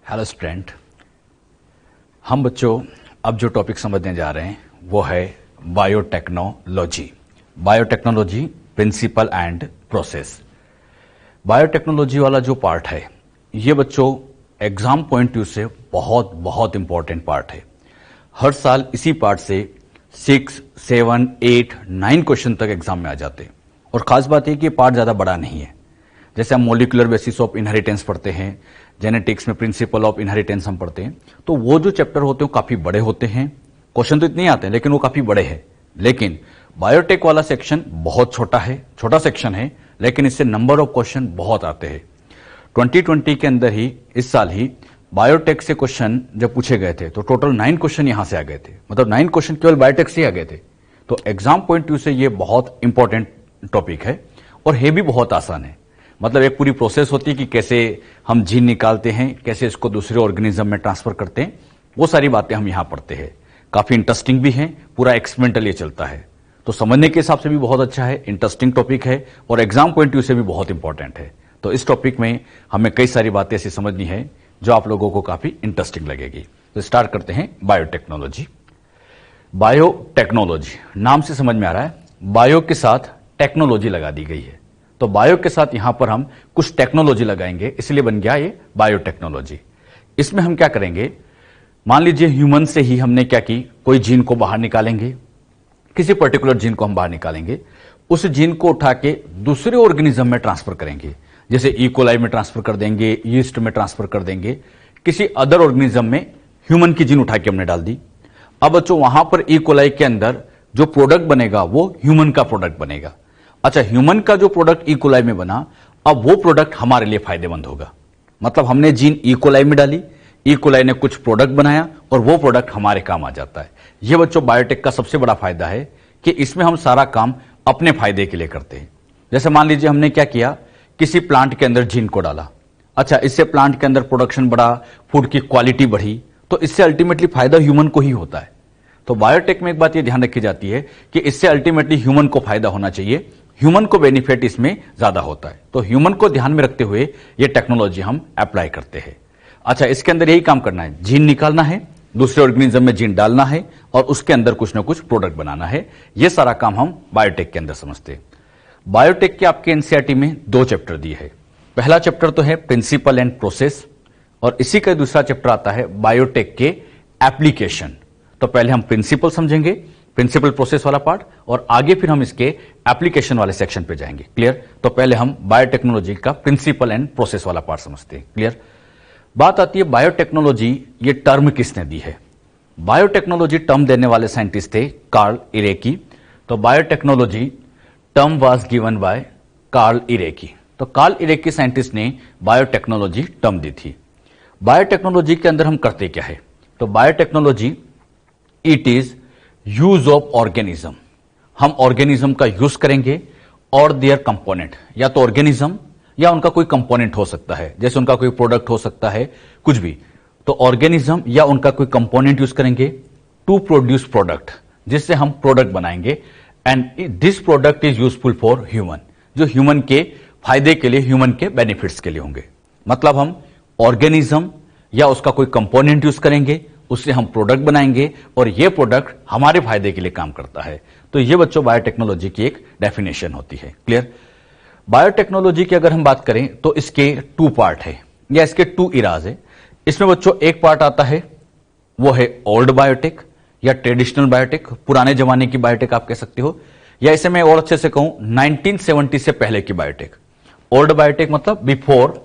Hello student, हम बच्चों अब जो टॉपिक समझने जा रहे हैं वो है biotechnology. Biotechnology principle and process. Biotechnology वाला जो पार्ट है ये बच्चों एग्जाम पॉइंट व्यू से बहुत बहुत इंपॉर्टेंट पार्ट है। हर साल इसी पार्ट से 6, 7, 8, 9 क्वेश्चन तक एग्जाम में आ जाते हैं। और खास बात यह कि ये पार्ट ज्यादा बड़ा नहीं है। जैसे हम मॉलिक्यूलर बेसिस ऑफ इनहेरिटेंस पढ़ते हैं, जेनेटिक्स में प्रिंसिपल ऑफ इनहेरिटेंस हम पढ़ते हैं, तो वो जो चैप्टर होते हैं काफी बड़े होते हैं। क्वेश्चन तो इतने ही आते हैं लेकिन वो काफी बड़े हैं। लेकिन बायोटेक वाला सेक्शन बहुत छोटा है, छोटा सेक्शन है, लेकिन इससे नंबर ऑफ क्वेश्चन बहुत आते हैं। 2020 के अंदर ही, इस साल ही बायोटेक से क्वेश्चन जब पूछे गए थे तो टोटल 9 क्वेश्चन यहां से आ गए थे। मतलब 9 क्वेश्चन केवल बायोटेक से आ गए थे। तो एग्जाम पॉइंट व्यू से ये बहुत इंपॉर्टेंट टॉपिक है और है भी बहुत आसान है। मतलब एक पूरी प्रोसेस होती है कि कैसे हम जीन निकालते हैं, कैसे इसको दूसरे ऑर्गेनिज्म में ट्रांसफर करते हैं, वो सारी बातें हम यहां पढ़ते हैं। काफी इंटरेस्टिंग भी है, पूरा एक्सपेरिमेंटल ये चलता है, तो समझने के हिसाब से भी बहुत अच्छा है, इंटरेस्टिंग टॉपिक है और एग्जाम पॉइंट व्यू से भी बहुत इंपॉर्टेंट है। तो इस टॉपिक में हमें कई सारी बातें ऐसी समझनी है जो आप लोगों को काफी इंटरेस्टिंग लगेगी। तो स्टार्ट करते हैं बायोटेक्नोलॉजी। बायोटेक्नोलॉजी नाम से समझ में आ रहा है, बायो के साथ टेक्नोलॉजी लगा दी गई है। तो बायो के साथ यहां पर हम कुछ टेक्नोलॉजी लगाएंगे, इसलिए बन गया ये बायोटेक्नोलॉजी। इसमें हम क्या करेंगे, मान लीजिए ह्यूमन से ही हमने क्या की, कोई जीन को बाहर निकालेंगे, किसी पर्टिकुलर जीन को हम बाहर निकालेंगे, उस जीन को उठा के दूसरे ऑर्गेनिज्म में ट्रांसफर करेंगे। जैसे इकोलाई में ट्रांसफर कर देंगे, यीस्ट में ट्रांसफर कर देंगे, किसी अदर ऑर्गेनिज्म में ह्यूमन की जीन उठा के हमने डाल दी। अब बच्चों वहां पर इकोलाई के अंदर जो प्रोडक्ट बनेगा वो ह्यूमन का प्रोडक्ट बनेगा। अच्छा, ह्यूमन का जो प्रोडक्ट इकोलाई में बना, अब वो प्रोडक्ट हमारे लिए फायदेमंद होगा। मतलब हमने जीन इकोलाई में डाली, इकोलाई ने कुछ प्रोडक्ट बनाया और वो प्रोडक्ट हमारे काम आ जाता है। ये बच्चों बायोटेक का सबसे बड़ा फायदा है कि इसमें हम सारा काम अपने फायदे के लिए करते हैं। जैसे मान लीजिए हमने क्या किया, किसी प्लांट के अंदर जीन को डाला। अच्छा, इससे प्लांट के अंदर प्रोडक्शन बढ़ा, फूड की क्वालिटी बढ़ी, तो इससे अल्टीमेटली फायदा ह्यूमन को ही होता है। तो बायोटेक में एक बात यह ध्यान रखी जाती है कि इससे अल्टीमेटली ह्यूमन को फायदा होना चाहिए, ह्यूमन को बेनिफिट इसमें ज्यादा होता है। तो ह्यूमन को ध्यान में रखते हुए ये टेक्नोलॉजी हम अप्लाई करते हैं। अच्छा, इसके अंदर यही काम करना है, जीन निकालना है, दूसरे ऑर्गेनिज्म में जीन डालना है और उसके अंदर कुछ ना कुछ प्रोडक्ट बनाना है। ये सारा काम हम बायोटेक के अंदर समझते हैं। बायोटेक के आपके एनसीईआरटी में 2 चैप्टर दिए हैं। पहला चैप्टर तो है प्रिंसिपल एंड प्रोसेस और इसी का दूसरा चैप्टर आता है बायोटेक के एप्लीकेशन। तो पहले हम प्रिंसिपल समझेंगे, प्रिंसिपल प्रोसेस वाला पार्ट, और आगे फिर हम इसके एप्लीकेशन वाले सेक्शन पे जाएंगे। क्लियर? तो पहले हम बायोटेक्नोलॉजी का प्रिंसिपल एंड प्रोसेस वाला पार्ट समझते हैं। क्लियर? बात आती है बायोटेक्नोलॉजी, ये टर्म किसने दी है? बायोटेक्नोलॉजी टर्म देने वाले साइंटिस्ट थे कार्ल इरेकी। तो biotechnology term was given by Karl Ereky. तो कार्ल इरेकी साइंटिस्ट ने बायोटेक्नोलॉजी टर्म दी थी। बायोटेक्नोलॉजी के अंदर हम करते क्या है? तो biotechnology it is use of organism. हम ऑर्गेनिज्म का यूज करेंगे और देयर कंपोनेंट, या तो ऑर्गेनिज्म या उनका कोई कंपोनेंट हो सकता है, जैसे उनका कोई प्रोडक्ट हो सकता है, कुछ भी। तो ऑर्गेनिज्म या उनका कोई कंपोनेंट यूज करेंगे टू प्रोड्यूस प्रोडक्ट, जिससे हम प्रोडक्ट बनाएंगे। And this product is useful for human, जो ह्यूमन के फायदे के लिए, ह्यूमन के बेनिफिट्स के लिए होंगे। मतलब हम ऑर्गेनिज्म या उसका कोई कंपोनेंट यूज करेंगे, उससे हम प्रोडक्ट बनाएंगे और ये प्रोडक्ट हमारे फायदे के लिए काम करता है। तो ये बच्चों बायोटेक्नोलॉजी की एक डेफिनेशन होती है। क्लियर? बायोटेक्नोलॉजी की अगर हम बात करें तो इसके 2 पार्ट है या इसके 2 इराज है। इसमें बच्चों एक पार्ट आता है वो है ओल्ड बायोटेक या ट्रेडिशनल बायोटेक, पुराने जमाने की बायोटेक आप कह सकते हो, या इसे मैं और अच्छे से कहूं 1970 से पहले की बायोटेक। ओल्ड बायोटेक मतलब बिफोर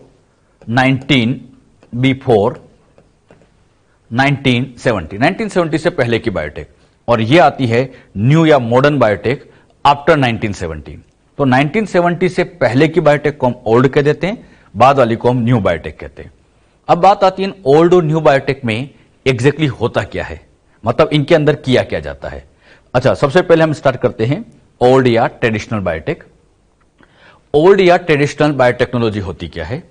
1970 से पहले की बायोटेक, और ये आती है न्यू या मॉडर्न बायोटेक आफ्टर 1970। तो 1970 से पहले की बायोटेक को हम ओल्ड कह देते हैं, बाद वाली को हम न्यू बायोटेक कहते हैं। अब बात आती है ओल्ड और न्यू बायोटेक में एग्जैक्टली होता क्या है, मतलब इनके अंदर किया क्या जाता है। अच्छा, सबसे पहले हम स्टार्ट करते हैं ओल्ड या ट्रेडिशनल बायोटेक। ओल्ड या ट्रेडिशनल बायोटेक्नोलॉजी होती क्या है?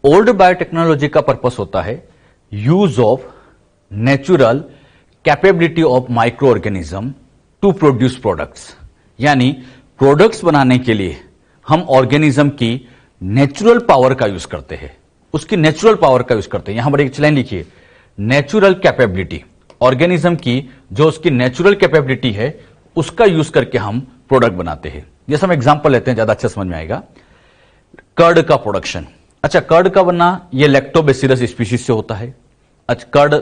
ओल्ड बायोटेक्नोलॉजी का पर्पस होता है use of natural capability of microorganism to produce products. यानी प्रोडक्ट्स बनाने के लिए हम ऑर्गेनिज्म की नेचुरल पावर का यूज करते हैं। उसकी नेचुरल पावर का यूज करते हैं। यहां पर एक लाइन लिखिए, नेचुरल कैपेबिलिटी, ऑर्गेनिज्म की जो उसकी नेचुरल कैपेबिलिटी है उसका यूज करके हम प्रोडक्ट बनाते हैं। जैसे हम एग्जांपल लेते हैं, ज्यादा अच्छा समझ में आएगा। कर्ड का प्रोडक्शन, अच्छा कर्ड का बनना ये लैक्टोबैसिलस स्पीशीज से होता है। अच्छा कर्ड,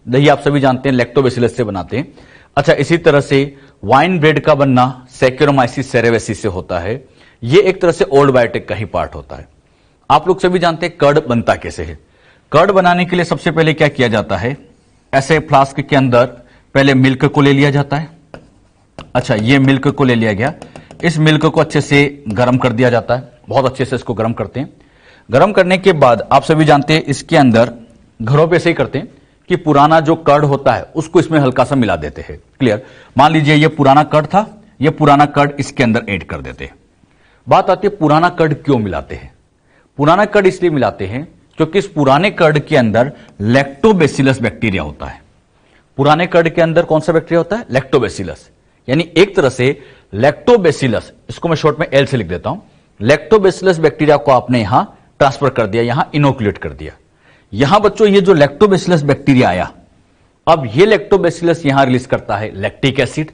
दही आप सभी जानते हैं लैक्टोबैसिलस से बनाते हैं। अच्छा इसी तरह से वाइन ब्रेड का बनना सैक्रोमाइसिस सेरेवेसिस से होता है। ये एक तरह से ओल्ड बायोटेक का ही पार्ट होता है। आप लोग सभी जानते हैं कर्ड बनता कैसे है। कर्ड बनाने के लिए सबसे पहले क्या किया जाता है, ऐसे फ्लास्क के अंदर पहले मिल्क को ले लिया जाता है। अच्छा ये मिल्क को ले लिया गया, इस मिल्क को अच्छे से गर्म कर दिया जाता है, बहुत अच्छे से इसको गर्म करते हैं। गर्म करने के बाद आप सभी जानते हैं इसके अंदर घरों पे ऐसे ही करते हैं कि पुराना जो कर्ड होता है उसको इसमें हल्का सा मिला देते हैं। क्लियर, मान लीजिए ये पुराना कर्ड था, ये पुराना कर्ड इसके अंदर ऐड कर देते हैं। बात आती है पुराना कर्ड क्यों मिलाते हैं। पुराना कर्ड इसलिए मिलाते हैं क्योंकि इस पुराने कर्ड के अंदर लैक्टोबैसिलस बैक्टीरिया होता है। पुराने कर्ड के अंदर कौन सा बैक्टीरिया होता है, लैक्टोबैसिलस। यानी एक तरह से लैक्टोबैसिलस, इसको मैं शॉर्ट में एल से लिख देता हूं, लैक्टोबैसिलस बैक्टीरिया को आपने यहां ट्रांसफर कर दिया, यहां इनोकुलेट कर दिया। यहां बच्चों ये जो लैक्टोबैसिलस बैक्टीरिया आया, अब ये लैक्टोबैसिलस यहां रिलीज करता है लैक्टिक एसिड,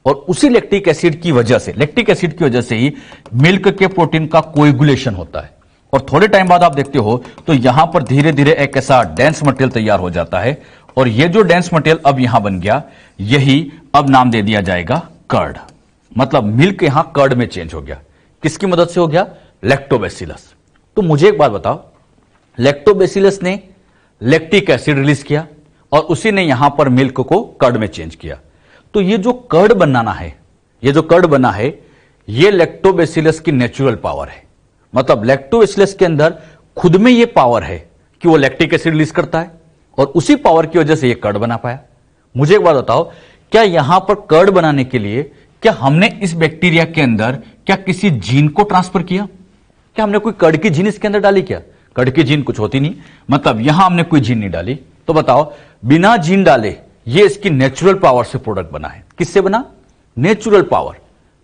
और उसी लैक्टिक एसिड की वजह से, लैक्टिक एसिड की वजह से ही मिल्क के प्रोटीन का कोएगुलेशन होता है। और थोड़े टाइम बाद आप देखते हो तो यहां पर धीरे धीरे एक ऐसा डेंस मटेरियल तैयार हो जाता है, और ये जो डेंस मटेरियल अब यहां बन गया, यही अब नाम दे दिया जाएगा कर्ड। मतलब मिल्क यहां कर्ड में चेंज हो गया। किसकी मदद से हो गया, लैक्टोबैसिलस। तो मुझे एक बात बताओ, लैक्टोबैसिलस ने लैक्टिक एसिड रिलीज किया और उसी ने यहां पर मिल्क को कर्ड में चेंज किया। तो ये जो कर्ड बनाना है, ये जो कर्ड बना है, ये लैक्टोबैसिलस की नेचुरल पावर है। मतलब लैक्टोबैसिलस के अंदर खुद में ये पावर है कि वो लैक्टिक एसिड रिलीज करता है, और उसी पावर की वजह से ये कर्ड बना पाया। मुझे एक बात बताओ, क्या यहां पर कर्ड बनाने के लिए क्या हमने इस बैक्टीरिया के अंदर क्या किसी जीन को ट्रांसफर किया? क्या हमने कोई कर्ड की जीन इसके अंदर डाली? क्या कर्ड की जीन कुछ होती नहीं, मतलब यहां हमने कोई जीन नहीं डाली। तो बताओ, बिना जीन डाले ये इसकी नेचुरल पावर से प्रोडक्ट बना है। किससे बना? Natural power.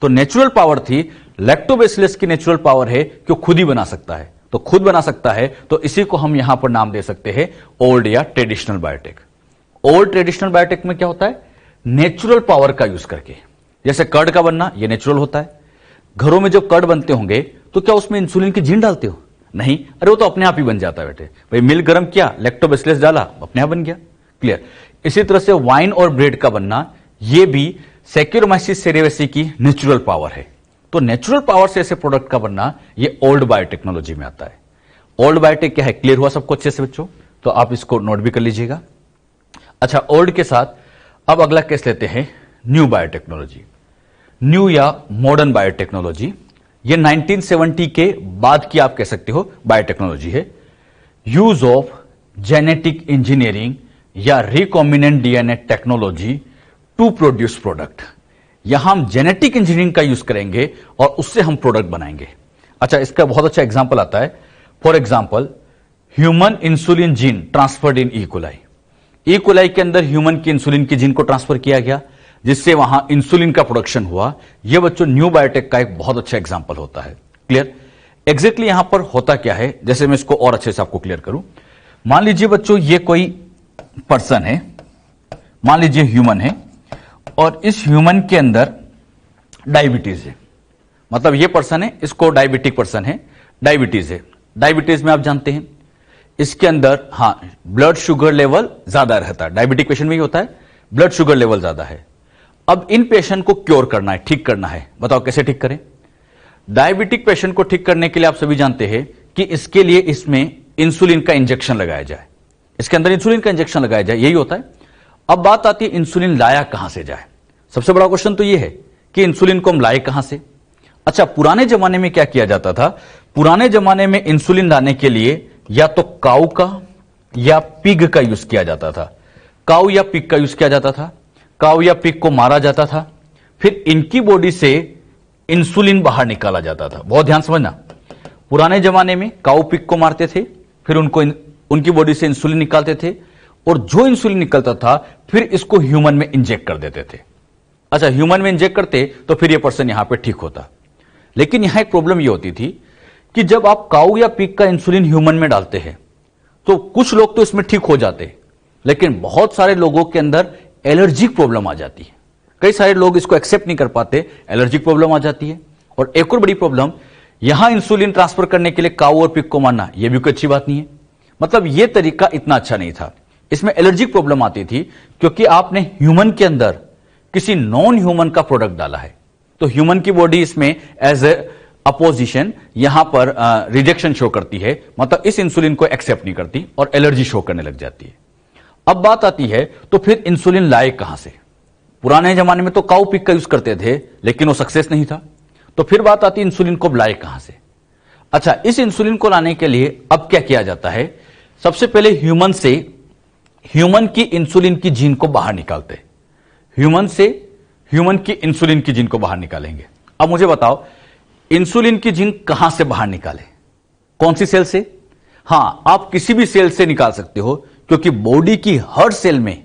तो नेचुरल पावर थी, लैक्टोबैसिलस की नेचुरल पावर है कि वो खुद ही बना सकता है। तो खुद बना सकता है, तो इसी को हम यहां पर नाम दे सकते हैं ओल्ड या traditional biotech. Old traditional biotech में क्या होता है, नेचुरल पावर का यूज करके। जैसे कर्ड का बनना, यह नेचुरल होता है। घरों में जब कर्ड बनते होंगे तो क्या उसमें इंसुलिन की जीन डालते हो? नहीं, अरे वो तो अपने आप ही बन जाता है बेटे। भाई मिल्क गर्म किया, लैक्टोबैसिलस डाला, अपने आप बन गया। क्लियर। इसी तरह से वाइन और ब्रेड का बनना, यह भी सैक्रोमाइसिस सेरेवेसिस की नेचुरल पावर है। तो नेचुरल पावर से ऐसे प्रोडक्ट का बनना, ये ओल्ड बायोटेक्नोलॉजी में आता है। ओल्ड बायोटेक क्या है, क्लियर हुआ सबको अच्छे से बच्चों? तो आप इसको नोट भी कर लीजिएगा। अच्छा, ओल्ड के साथ अब अगला केस लेते हैं, न्यू बायोटेक्नोलॉजी। न्यू या मॉडर्न बायोटेक्नोलॉजी, ये 1970 के बाद की आप कह सकते हो बायोटेक्नोलॉजी है। यूज ऑफ जेनेटिक इंजीनियरिंग या recombinant DNA technology to produce product. यहां हम जेनेटिक इंजीनियरिंग का यूज करेंगे और उससे हम प्रोडक्ट बनाएंगे। अच्छा, इसका बहुत अच्छा एग्जांपल आता है। For example, human insulin gene transferred in E coli. E coli के अंदर ह्यूमन की इंसुलिन की जीन को ट्रांसफर किया गया, जिससे वहां इंसुलिन का प्रोडक्शन हुआ। यह बच्चों न्यू बायोटेक का एक बहुत अच्छा एग्जांपल होता है। क्लियर। एग्जैक्टली यहां पर होता क्या है, जैसे मैं इसको और अच्छे से आपको क्लियर करूं। मान लीजिए बच्चों, ये कोई पर्सन है, मान लीजिए ह्यूमन है, और इस ह्यूमन के अंदर डायबिटीज है। मतलब ये पर्सन है, इसको डायबिटिक पर्सन है, डायबिटीज है। डायबिटीज में आप जानते हैं इसके अंदर ब्लड शुगर लेवल ज्यादा रहता है। डायबिटिक पेशेंट में ही होता है, ब्लड शुगर लेवल ज्यादा है। अब इन पेशेंट को क्योर करना है, ठीक करना है। बताओ कैसे ठीक करें? डायबिटिक पेशेंट को ठीक करने के लिए आप सभी जानते हैं कि इसके लिए इसमें इंसुलिन का इंजेक्शन लगाया जाए, इसके अंदर इंसुलिन का इंजेक्शन लगाया जाए, यही होता है। अब बात आती है इंसुलिन लाया कहां से जाए। सबसे बड़ा क्वेश्चन तो यह है कि इंसुलिन को हम लाए कहां से। अच्छा, पुराने जमाने में क्या किया जाता था? पुराने जमाने में इंसुलिन लाने के लिए या तो काऊ का या पिग का यूज किया जाता था। काऊ या पिग का यूज किया जाता था। काऊ या पिग को मारा जाता था, फिर इनकी बॉडी से इंसुलिन बाहर निकाला जाता था। बहुत ध्यान समझना, पुराने जमाने में काऊ पिग को मारते थे, फिर उनकी बॉडी से इंसुलिन निकालते थे, और जो इंसुलिन निकलता था फिर इसको ह्यूमन में इंजेक्ट कर देते थे। अच्छा, ह्यूमन में इंजेक्ट करते तो फिर यह पर्सन यहां पे ठीक होता। लेकिन यहां एक प्रॉब्लम यह होती थी कि जब आप काऊ या पिग का इंसुलिन ह्यूमन में डालते हैं तो कुछ लोग तो इसमें ठीक हो जाते हैं, लेकिन बहुत सारे लोगों के अंदर एलर्जिक प्रॉब्लम आ जाती है। कई सारे लोग इसको एक्सेप्ट नहीं कर पाते, एलर्जिक प्रॉब्लम आ जाती है। और एक और बड़ी प्रॉब्लम, यहां इंसुलिन ट्रांसफर करने के लिए काऊ और पिग को मारना, यह भी कोई अच्छी बात नहीं है। मतलब यह तरीका इतना अच्छा नहीं था, इसमें एलर्जिक प्रॉब्लम आती थी क्योंकि आपने ह्यूमन के अंदर किसी नॉन ह्यूमन का प्रोडक्ट डाला है, तो ह्यूमन की बॉडी इसमें एज ए अपोजिशन यहां पर रिजेक्शन शो करती है, मतलब इस इंसुलिन को एक्सेप्ट नहीं करती और एलर्जी शो करने लग जाती है। अब बात आती है तो फिर इंसुलिन लाए कहां से? पुराने जमाने में तो काऊ पिग का यूज करते थे, लेकिन वो सक्सेस नहीं था। तो फिर बात आती है इंसुलिन को लाए कहां से? अच्छा, इस इंसुलिन को लाने के लिए अब क्या किया जाता है? सबसे पहले ह्यूमन से ह्यूमन की इंसुलिन की जीन को बाहर निकालते हैं। ह्यूमन से ह्यूमन की इंसुलिन की जीन को बाहर निकालेंगे। अब मुझे बताओ, इंसुलिन की जीन कहां से बाहर निकाले? कौन सी सेल से? हां, आप किसी भी सेल से निकाल सकते हो, क्योंकि बॉडी की हर सेल में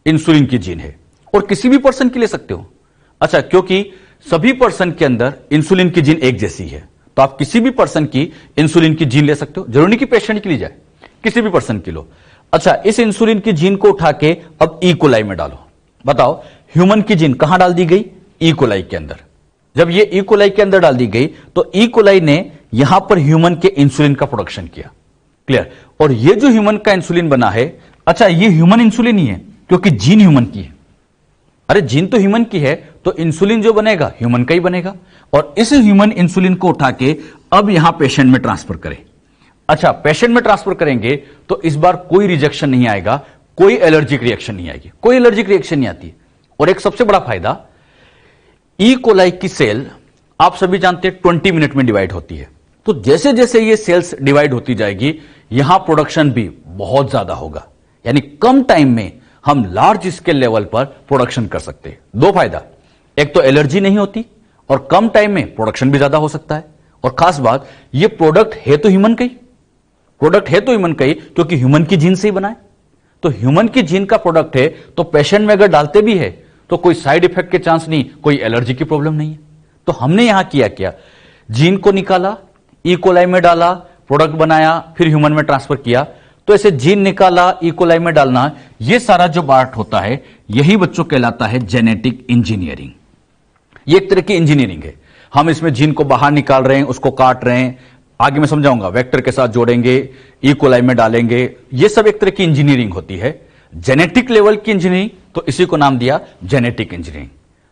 इंसुलिन की जीन है, और किसी भी पर्सन की ले सकते हो। अच्छा, क्योंकि सभी पर्सन के अंदर इंसुलिन की जीन एक जैसी है, तो आप किसी भी पर्सन की इंसुलिन की जीन ले सकते हो। जरूरी नहीं कि पेशेंट की ली जाए, किसी भी पर्सन की लो। अच्छा, इस इंसुलिन की जीन को उठा के अब ई कोलाई में डालो। बताओ, ह्यूमन की जीन कहां डाल दी गई? ई कोलाई के अंदर। जब ये ई कोलाई के अंदर डाल दी गई तो ई कोलाई ने यहां पर ह्यूमन के इंसुलिन का प्रोडक्शन किया। क्लियर? और ये जो ह्यूमन का इंसुलिन बना है, अच्छा ये ह्यूमन इंसुलिन ही है, क्योंकि जीन ह्यूमन की है। अरे जीन तो ह्यूमन की है, तो इंसुलिन जो बनेगा ह्यूमन का ही बनेगा। और इस ह्यूमन इंसुलिन को उठा के अब यहां पेशेंट में ट्रांसफर करें। अच्छा, पेशेंट में ट्रांसफर करेंगे तो इस बार कोई रिजेक्शन नहीं आएगा, कोई एलर्जिक रिएक्शन नहीं आएगी, कोई एलर्जिक रिएक्शन नहीं आती। और एक सबसे बड़ा फायदा, ई कोलाई की सेल आप सभी जानते हैं 20 मिनट में डिवाइड होती है। तो जैसे जैसे ये सेल्स डिवाइड होती जाएगी, यहां प्रोडक्शन भी बहुत ज्यादा होगा, यानी कम टाइम में हम लार्ज स्केल लेवल पर प्रोडक्शन कर सकते हैं। दो फायदा, एक तो एलर्जी नहीं होती और कम टाइम में प्रोडक्शन भी ज्यादा हो सकता है। और खास बात, ये प्रोडक्ट है तो ह्यूमन का ही, प्रोडक्ट है तो ह्यूमन का ही, क्योंकि ह्यूमन की जीन से ही बनाए। तो ह्यूमन की जीन का प्रोडक्ट है, तो पेशेंट में अगर डालते भी है तो कोई साइड इफेक्ट के चांस नहीं, कोई एलर्जी की प्रॉब्लम नहीं है। तो हमने यहां किया क्या? जीन को निकाला, ई कोलाई में डाला, प्रोडक्ट बनाया, फिर ह्यूमन में ट्रांसफर किया। तो ऐसे जीन निकाला, ई कोलाई में डालना, यह सारा जो पार्ट होता है, यही बच्चों कहलाता है जेनेटिक इंजीनियरिंग। ये एक तरह की इंजीनियरिंग है। हम इसमें जीन को बाहर निकाल रहे हैं, उसको काट रहे हैं, आगे मैं समझाऊंगा, वेक्टर के साथ जोड़ेंगे, ई कोलाई में डालेंगे। यह सब एक तरह की इंजीनियरिंग होती है, जेनेटिक लेवल की इंजीनियरिंग। तो इसी को नाम दिया जेनेटिक इंजीनियरिंग।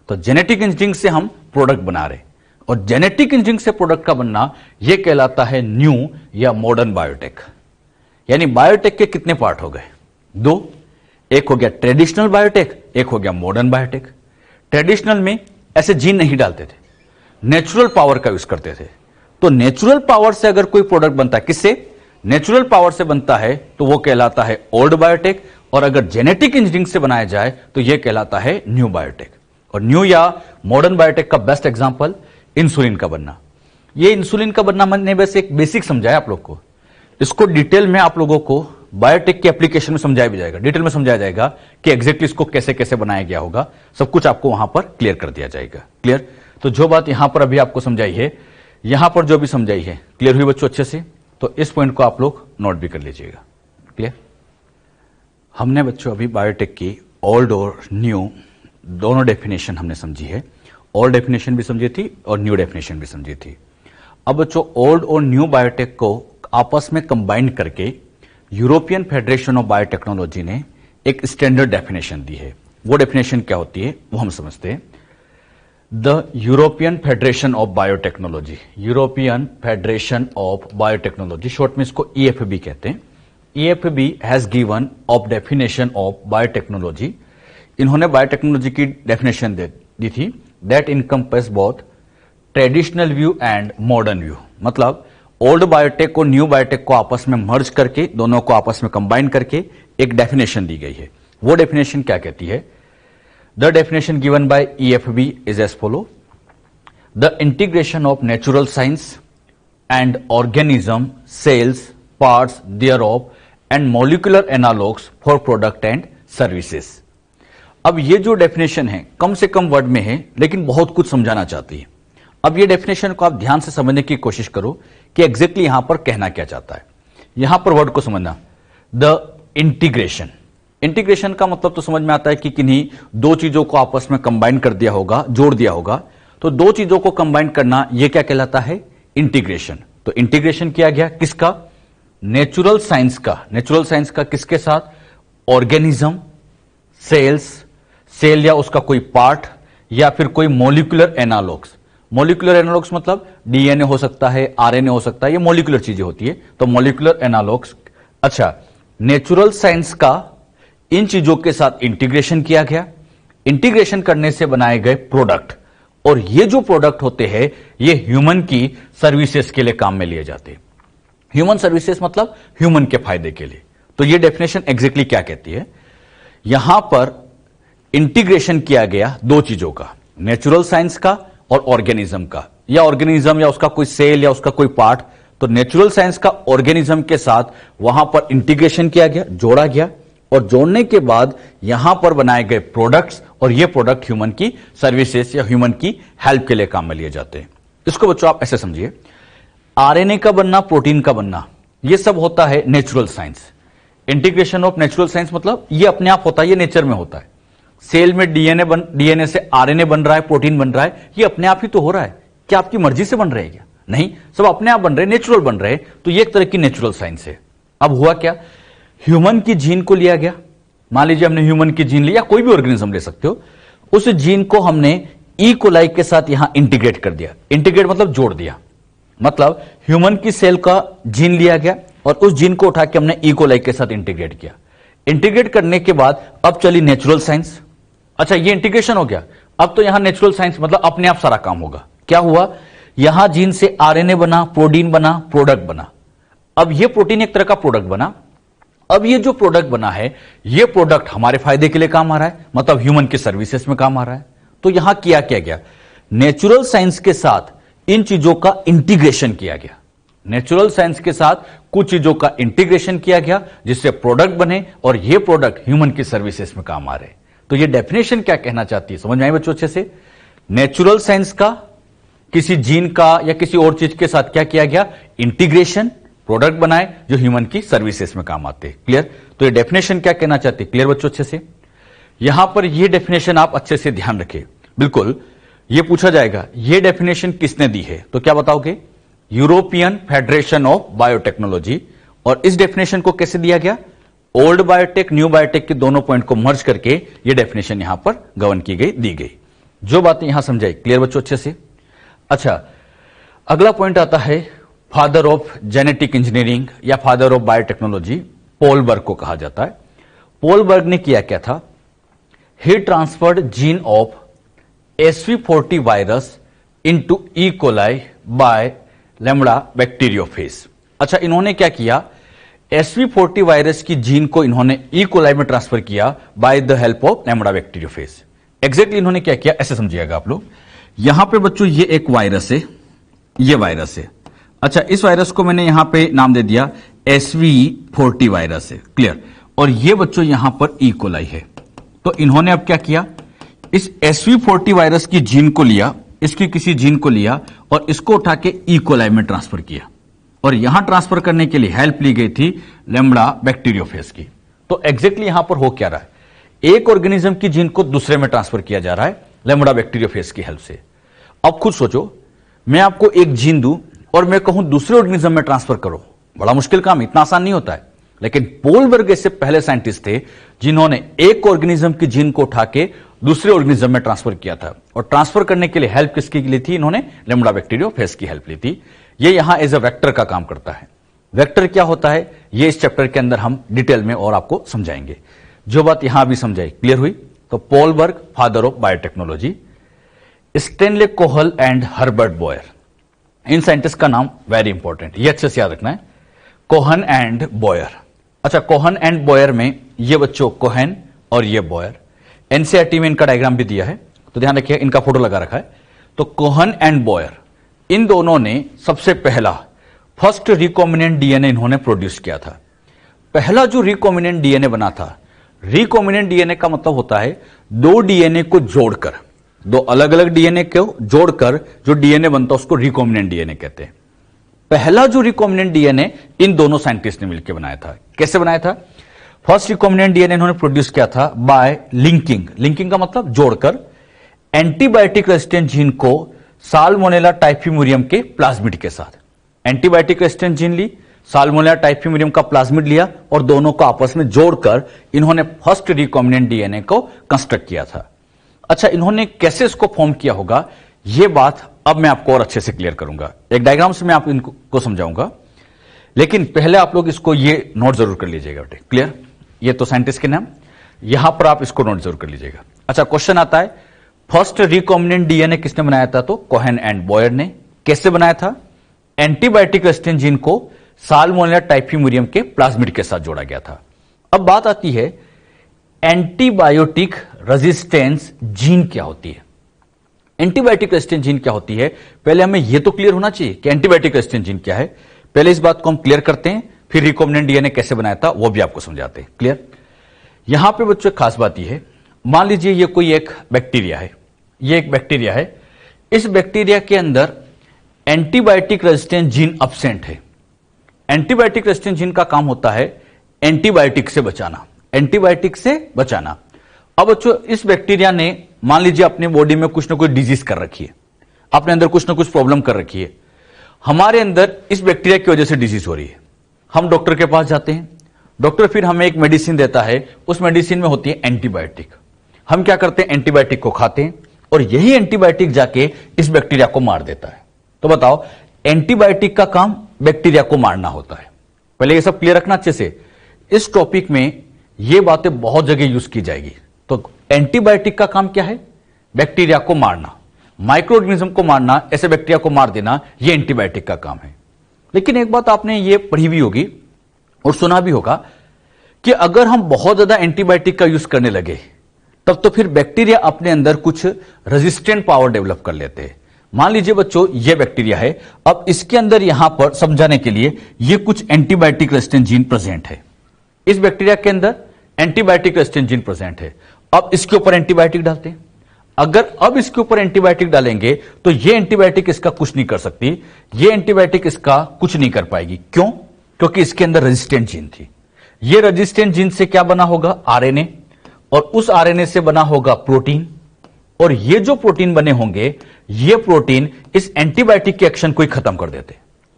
तो जेनेटिक इंजीनियरिंग से हम प्रोडक्ट बना रहे, और जेनेटिक इंजीनियरिंग से प्रोडक्ट का बनना यह कहलाता है न्यू या मॉडर्न बायोटेक। यानी बायोटेक के कितने पार्ट हो गए? दो। एक हो गया ट्रेडिशनल बायोटेक, एक हो गया मॉडर्न बायोटेक। ट्रेडिशनल में ऐसे जीन नहीं डालते थे, नेचुरल पावर का यूज करते थे। तो नेचुरल पावर से अगर कोई प्रोडक्ट बनता है, किससे? नेचुरल पावर से बनता है, तो वो कहलाता है ओल्ड बायोटेक। और अगर जेनेटिक इंजीनियरिंग से बनाया जाए तो यह कहलाता है न्यू बायोटेक। और न्यू या मॉडर्न बायोटेक का बेस्ट एग्जांपल इंसुलिन का बनना। ये इंसुलिन का बनना मैंने बस एक बेसिक समझाया आप लोग को, इसको डिटेल में आप लोगों को बायोटेक की एप्लीकेशन में समझाया भी जाएगा, डिटेल में समझाया जाएगा कि एग्जैक्टली इसको कैसे कैसे बनाया गया होगा। सब कुछ आपको वहां पर क्लियर कर दिया जाएगा। क्लियर? तो जो बात यहां पर अभी आपको समझाई है, यहां पर जो भी समझाई है, क्लियर हुई बच्चों अच्छे से? तो इस पॉइंट को आप लोग नोट भी कर लीजिएगा। क्लियर? हमने बच्चों अभी बायोटेक की ओल्ड और न्यू दोनों डेफिनेशन हमने समझी है। ओल्ड डेफिनेशन भी समझी थी और न्यू डेफिनेशन भी समझी थी। अब बच्चों ओल्ड और न्यू बायोटेक को आपस में कंबाइन करके यूरोपियन फेडरेशन ऑफ बायोटेक्नोलॉजी ने एक स्टैंडर्ड डेफिनेशन दी है। वो डेफिनेशन क्या होती है वो हम समझते हैं। The European Federation of Biotechnology, European Federation of Biotechnology, short में इसको ईएफबी कहते हैं। EFB has given of definition of biotechnology. इन्होंने बायोटेक्नोलॉजी की डेफिनेशन दी थी, that encompass both traditional view and modern view. मतलब ओल्ड बायोटेक और न्यू बायोटेक को आपस में मर्ज करके, दोनों को आपस में कंबाइन करके एक डेफिनेशन दी गई है। वो डेफिनेशन क्या कहती है? The definition given by EFB is as follow: the integration of natural science and organism, cells, parts thereof and molecular analogues for product and services. अब ये जो डेफिनेशन है कम से कम वर्ड में है, लेकिन बहुत कुछ समझाना चाहती है। अब ये डेफिनेशन को आप ध्यान से समझने की कोशिश करो कि एग्जैक्टली यहां पर कहना क्या चाहता है। यहां पर वर्ड को समझना, द इंटीग्रेशन। इंटीग्रेशन का मतलब तो समझ में आता है कि किन्हीं दो चीजों को आपस में कंबाइन कर दिया होगा, जोड़ दिया होगा। तो दो चीजों को कंबाइन करना यह क्या कहलाता है? इंटीग्रेशन। तो इंटीग्रेशन किया गया किसका? नेचुरल साइंस का। नेचुरल साइंस का किसके साथ? ऑर्गेनिज्म, सेल्स, सेल या उसका कोई पार्ट, या फिर कोई मॉलिक्यूलर एनालॉग्स। मॉलिक्यूलर एनालॉग्स मतलब डीएनए हो सकता है, आरएनए हो सकता है, ये मॉलिक्यूलर चीजें होती है, तो मॉलिक्यूलर एनालॉग्स। अच्छा, नेचुरल साइंस का इन चीजों के साथ इंटीग्रेशन किया गया। इंटीग्रेशन करने से बनाए गए प्रोडक्ट, और ये जो प्रोडक्ट होते हैं ये ह्यूमन की सर्विसेज के लिए काम में लिए जाते हैं। ह्यूमन सर्विसेज मतलब ह्यूमन के फायदे के लिए। तो ये डेफिनेशन एग्जैक्टली क्या कहती है? यहां पर इंटीग्रेशन किया गया दो चीजों का, नेचुरल साइंस का और ऑर्गेनिज्म का, या ऑर्गेनिज्म या उसका कोई सेल या उसका कोई पार्ट। तो नेचुरल साइंस का ऑर्गेनिज्म के साथ वहां पर इंटीग्रेशन किया गया, जोड़ा गया, और जोड़ने के बाद यहां पर बनाए गए प्रोडक्ट्स, और ये प्रोडक्ट ह्यूमन की सर्विसेज या ह्यूमन की हेल्प के लिए काम में लिए जाते हैं। इसको बच्चों आप ऐसे समझिए, आरएनए का बनना, प्रोटीन का बनना, ये सब होता है natural science. Integration of natural science मतलब ये अपने आप होता है, ये नेचर में होता है। सेल में डीएनए से आरएनए बन रहा है, प्रोटीन बन रहा है, ये अपने आप ही तो हो रहा है। क्या आपकी मर्जी से बन रहे हैं क्या? नहीं, सब अपने आप बन रहे हैं, नेचुरल बन रहे हैं। तो ये एक तरह की नेचुरल साइंस है। अब हुआ क्या? ह्यूमन की जीन को लिया गया। मान लीजिए हमने ह्यूमन की जीन लिया, कोई भी ऑर्गेनिज्म ले सकते हो, उस जीन को हमने ई कोलाई के साथ यहां इंटीग्रेट कर दिया। इंटीग्रेट मतलब जोड़ दिया, मतलब ह्यूमन की सेल का जीन लिया गया और उस जीन को उठा के हमने ई कोलाई के साथ इंटीग्रेट किया। इंटीग्रेट करने के बाद अब चली नेचुरल साइंस। अच्छा, ये इंटीग्रेशन हो गया। अब तो यहां नेचुरल साइंस मतलब अपने आप सारा काम होगा। क्या हुआ? यहां जीन से आरएनए बना, प्रोटीन बना, प्रोडक्ट बना। अब ये प्रोटीन एक तरह का प्रोडक्ट बना। अब ये जो प्रोडक्ट बना है, ये प्रोडक्ट हमारे फायदे के लिए काम आ रहा है, मतलब ह्यूमन की सर्विसेज में काम आ रहा है। तो यहां किया क्या गया? नेचुरल साइंस के साथ इन चीजों का इंटीग्रेशन किया गया। नेचुरल साइंस के साथ कुछ चीजों का इंटीग्रेशन किया गया जिससे प्रोडक्ट बने, और ये प्रोडक्ट ह्यूमन की सर्विसेज में काम आ रहे हैं। तो ये डेफिनेशन क्या कहना चाहती है, समझ में आई बच्चों अच्छे से? नेचुरल साइंस का किसी जीन का या किसी और चीज के साथ क्या किया गया? इंटीग्रेशन, प्रोडक्ट बनाए जो ह्यूमन की सर्विसेज में काम आते हैं। क्लियर? तो ये डेफिनेशन क्या कहना चाहती है? क्लियर बच्चों अच्छे से? यहां पर ये डेफिनेशन आप अच्छे से ध्यान रखें। बिल्कुल, ये पूछा जाएगा ये डेफिनेशन किसने दी है, तो क्या बताओगे? European Federation of biotechnology. और इस डेफिनेशन को कैसे दिया गया? ओल्ड बायोटेक, न्यू बायोटेक के दोनों पॉइंट को मर्ज करके ये डेफिनेशन यहां पर गवर्न की गई, दी गई। जो बातें यहां समझाई, क्लियर बच्चों अच्छे से? अच्छा, अगला पॉइंट आता है फादर ऑफ जेनेटिक इंजीनियरिंग या फादर ऑफ बायोटेक्नोलॉजी, पोलबर्ग को कहा जाता है। पोलबर्ग ने किया क्या था? He transferred gene of SV40 virus into E coli by lambda bacteriophage. अच्छा, इन्होंने क्या किया? SV40 वायरस की जीन को इन्होंने ई कोलाई में ट्रांसफर किया by the help of lambda bacteriophage. Exactly इन्होंने क्या किया, ऐसे समझिएगा आप लोग। यहां पे बच्चों ये एक वायरस है, ये वायरस है। अच्छा, इस वायरस को मैंने यहां पे नाम दे दिया SV40 वायरस है। क्लियर? और ये बच्चों यहां पर ई कोलाई है। तो इन्होंने अब क्या किया? इस SV40 वायरस की जीन को लिया, इसकी किसी जीन को लिया और इसको उठा के ई कोलाई में ट्रांसफर किया, और यहां ट्रांसफर करने के लिए हेल्प ली गई थी लैम्बडा बैक्टीरियोफेज की। तो एग्जैक्टली यहां पर हो क्या रहा है? एक ऑर्गेनिज्म की जीन को दूसरे में ट्रांसफर किया जा रहा है लैम्बडा बैक्टीरियोफेज की हेल्प से। अब खुद सोचो, मैं आपको एक जीन दूं और मैं कहूं दूसरे ऑर्गेनिज्म में ट्रांसफर करो, बड़ा मुश्किल काम, इतना आसान नहीं होता है। लेकिन पोलबर्ग ऐसे पहले साइंटिस्ट थे जिन्होंने एक ऑर्गेनिज्म की जीन को उठा के दूसरे ऑर्गेनिज्म में ट्रांसफर किया था, और ट्रांसफर करने के लिए हेल्प किसकी ली थी? इन्होंने लैम्बडा बैक्टीरियोफेज की हेल्प ली थी। ये यहां एज अ वेक्टर का काम करता है। वेक्टर क्या होता है, ये इस चैप्टर के अंदर हम डिटेल में और आपको समझाएंगे। जो बात यहां भी समझाई, क्लियर हुई? तो Paul Berg father of biotechnology, Stanley Cohen and Herbert Boyer, इन साइंटिस्ट का नाम वेरी इंपॉर्टेंट, ये अच्छे से याद रखना है, कोहन एंड बॉयर। अच्छा, कोहन एंड बॉयर में ये बच्चों कोहन और ये बॉयर, एनसीईआरटी में इनका डायग्राम भी दिया है, तो ध्यान रखिए, इनका फोटो लगा रखा है। तो कोहन एंड बॉयर, इन दोनों ने सबसे पहला फर्स्ट रिकॉम्बिनेंट डीएनए इन्होंने प्रोड्यूस किया था। पहला जो रिकॉम्बिनेंट डीएनए बना था, रिकॉम्बिनेंट डीएनए का मतलब होता है दो डीएनए को जोड़कर, दो अलग अलग डीएनए को जोड़कर जो डीएनए बनता है उसको रिकॉम्बिनेंट डीएनए कहते हैं। पहला जो रिकॉम्बिनेंट डीएनए इन दोनों साइंटिस्ट ने मिलकर बनाया था। कैसे बनाया था? फर्स्ट रिकॉम्बिनेंट डीएनए इन्होंने प्रोड्यूस किया था बाय लिंकिंग का मतलब जोड़कर एंटीबायोटिक रेजिस्टेंट जीन को साल्मोनेला टाइफिमुरियम के प्लाज्मिड के साथ। एंटीबायोटिक रेजिस्टेंट जीन ली, साल्मोनेला टाइफिमुरियम का प्लाज्मिड लिया और दोनों को आपस में जोड़कर इन्होंने फर्स्ट रिकॉम्बिनेंट डीएनए को कंस्ट्रक्ट किया था। अच्छा, इन्होंने कैसे इसको फॉर्म किया होगा यह बात अब मैं आपको और अच्छे से क्लियर करूंगा। एक डायग्राम से मैं आपको इनको समझाऊंगा, लेकिन पहले आप लोग इसको ये नोट जरूर कर लीजिएगा बेटे। क्लियर? ये तो साइंटिस्ट के नाम, यहां पर आप इसको नोट जरूर कर लीजिएगा। अच्छा, क्वेश्चन आता है फर्स्ट रिकॉम्बिनेंट डीएनए किसने बनाया था? तो कोहेन एंड बॉयर ने। कैसे बनाया था? एंटीबायोटिक रेजिस्टेंट जीन को साल्मोनेला टाइफिमुरियम के प्लाज्मिड के साथ जोड़ा गया था। अब बात आती है एंटीबायोटिक रेजिस्टेंस जीन क्या होती है? एंटीबायोटिक रेजिस्टेंट जीन क्या होती है? पहले हमें यह तो क्लियर होना चाहिए कि एंटीबायोटिक रेजिस्टेंट जीन क्या है। पहले इस बात को हम क्लियर करते हैं, फिर रिकॉम्बिनेंट डीएनए कैसे बनाया था वो भी आपको समझाते हैं। क्लियर? यहां पे बच्चों खास बात यह है, मान लीजिए ये कोई एक बैक्टीरिया है, ये एक बैक्टीरिया है। इस बैक्टीरिया के अंदर एंटीबायोटिक रेजिस्टेंट जीन अब्सेंट है। एंटीबायोटिक रेजिस्टेंट जीन का काम होता है एंटीबायोटिक से बचाना, एंटीबायोटिक से बचाना। अब बच्चों इस बैक्टीरिया ने मान लीजिए अपने बॉडी में कुछ ना कुछ डिजीज कर रखी है, अपने अंदर कुछ ना कुछ प्रॉब्लम कर रखी है। हमारे अंदर इस बैक्टीरिया की वजह से डिजीज हो रही है। हम डॉक्टर के पास जाते हैं, डॉक्टर फिर हमें एक मेडिसिन देता है, उस मेडिसिन में होती है एंटीबायोटिक। हम क्या करते हैं? एंटीबायोटिक को खाते हैं और यही एंटीबायोटिक जाके इस बैक्टीरिया को मार देता है। तो बताओ, एंटीबायोटिक का काम बैक्टीरिया को मारना होता है। पहले ये सब क्लियर रखना अच्छे से। इस टॉपिक में ये बातें बहुत जगह यूज की जाएगी। तो एंटीबायोटिक का काम क्या है? बैक्टीरिया को मारना, माइक्रो ऑर्गेनिज्म को मारना, ऐसे बैक्टीरिया को मार देना, यह एंटीबायोटिक का काम है। लेकिन एक बात आपने ये पढ़ी भी होगी और सुना भी होगा कि अगर हम बहुत ज्यादा एंटीबायोटिक का यूज करने लगे तब तो फिर बैक्टीरिया अपने अंदर कुछ रेजिस्टेंट पावर डेवलप कर लेते हैं। मान लीजिए बच्चों ये बैक्टीरिया है, अब इसके अंदर यहां पर समझाने के लिए ये कुछ एंटीबायोटिक रेजिस्टेंट जीन प्रेजेंट है। इस बैक्टीरिया के अंदर एंटीबायोटिक रेजिस्टेंट जीन प्रेजेंट है। अब इसके ऊपर एंटीबायोटिक डालते हैं। अगर अब इसके ऊपर एंटीबायोटिक डालेंगे तो ये एंटीबायोटिक इसका कुछ नहीं कर सकती, ये एंटीबायोटिक इसका कुछ नहीं कर पाएगी। क्यों? क्योंकि इसके अंदर रेजिस्टेंट जीन थी। ये रेजिस्टेंट जीन से क्या बना होगा? आरएनए, और उस आरएनए से बना होगा प्रोटीन, और ये जो प्रोटीन बने होंगे ये प्रोटीन इस एंटीबायोटिक के एक्शन को ही खत्म कर देते।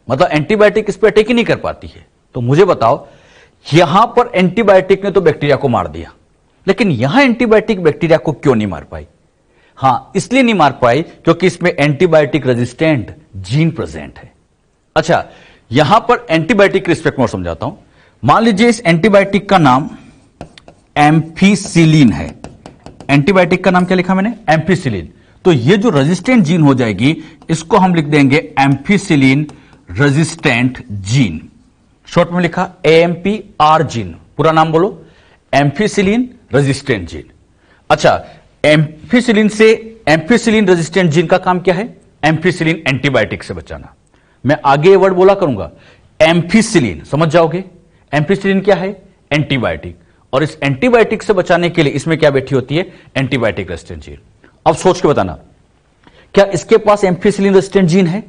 मतलब एंटीबायोटिक इस पर अटैक ही नहीं कर पाती है। तो मुझे बताओ, यहां पर एंटीबायोटिक ने तो बैक्टीरिया को मार दिया, लेकिन यहां एंटीबायोटिक बैक्टीरिया को क्यों नहीं मार पाई? हां, इसलिए नहीं मार पाई क्योंकि इसमें एंटीबायोटिक रेजिस्टेंट जीन प्रेजेंट है। अच्छा, यहां पर एंटीबायोटिक के रिस्पेक्ट में समझाता हूं। मान लीजिए इस एंटीबायोटिक का नाम एम्फीसिलिन है। एंटीबायोटिक का नाम क्या लिखा मैंने? एम्फीसिलिन। तो ये जो रेजिस्टेंट जीन हो जाएगी इसको हम लिख देंगे एम्फीसिलिन रेजिस्टेंट जीन। शॉर्ट में लिखा AMPR जीन। पूरा नाम बोलो, एम्फीसिलिन रेजिस्टेंट जीन। अच्छा, एम्फीसिलिन रेजिस्टेंट जीन का काम क्या है? एम्फीसिलिन एंटीबायोटिक से बचाना। मैं आगे ये वर्ड बोला करूंगा, एम्फीसिलिन, समझ जाओगे। एम्फीसिलिन क्या है? एंटीबायोटिक। और इस एंटीबायोटिक से बचाने के लिए इसमें क्या बैठी होती है? Antibiotic resistant gene. अब सोच के बताना, क्या इसके पास एम्फीसिलिन रेजिस्टेंट जीन है?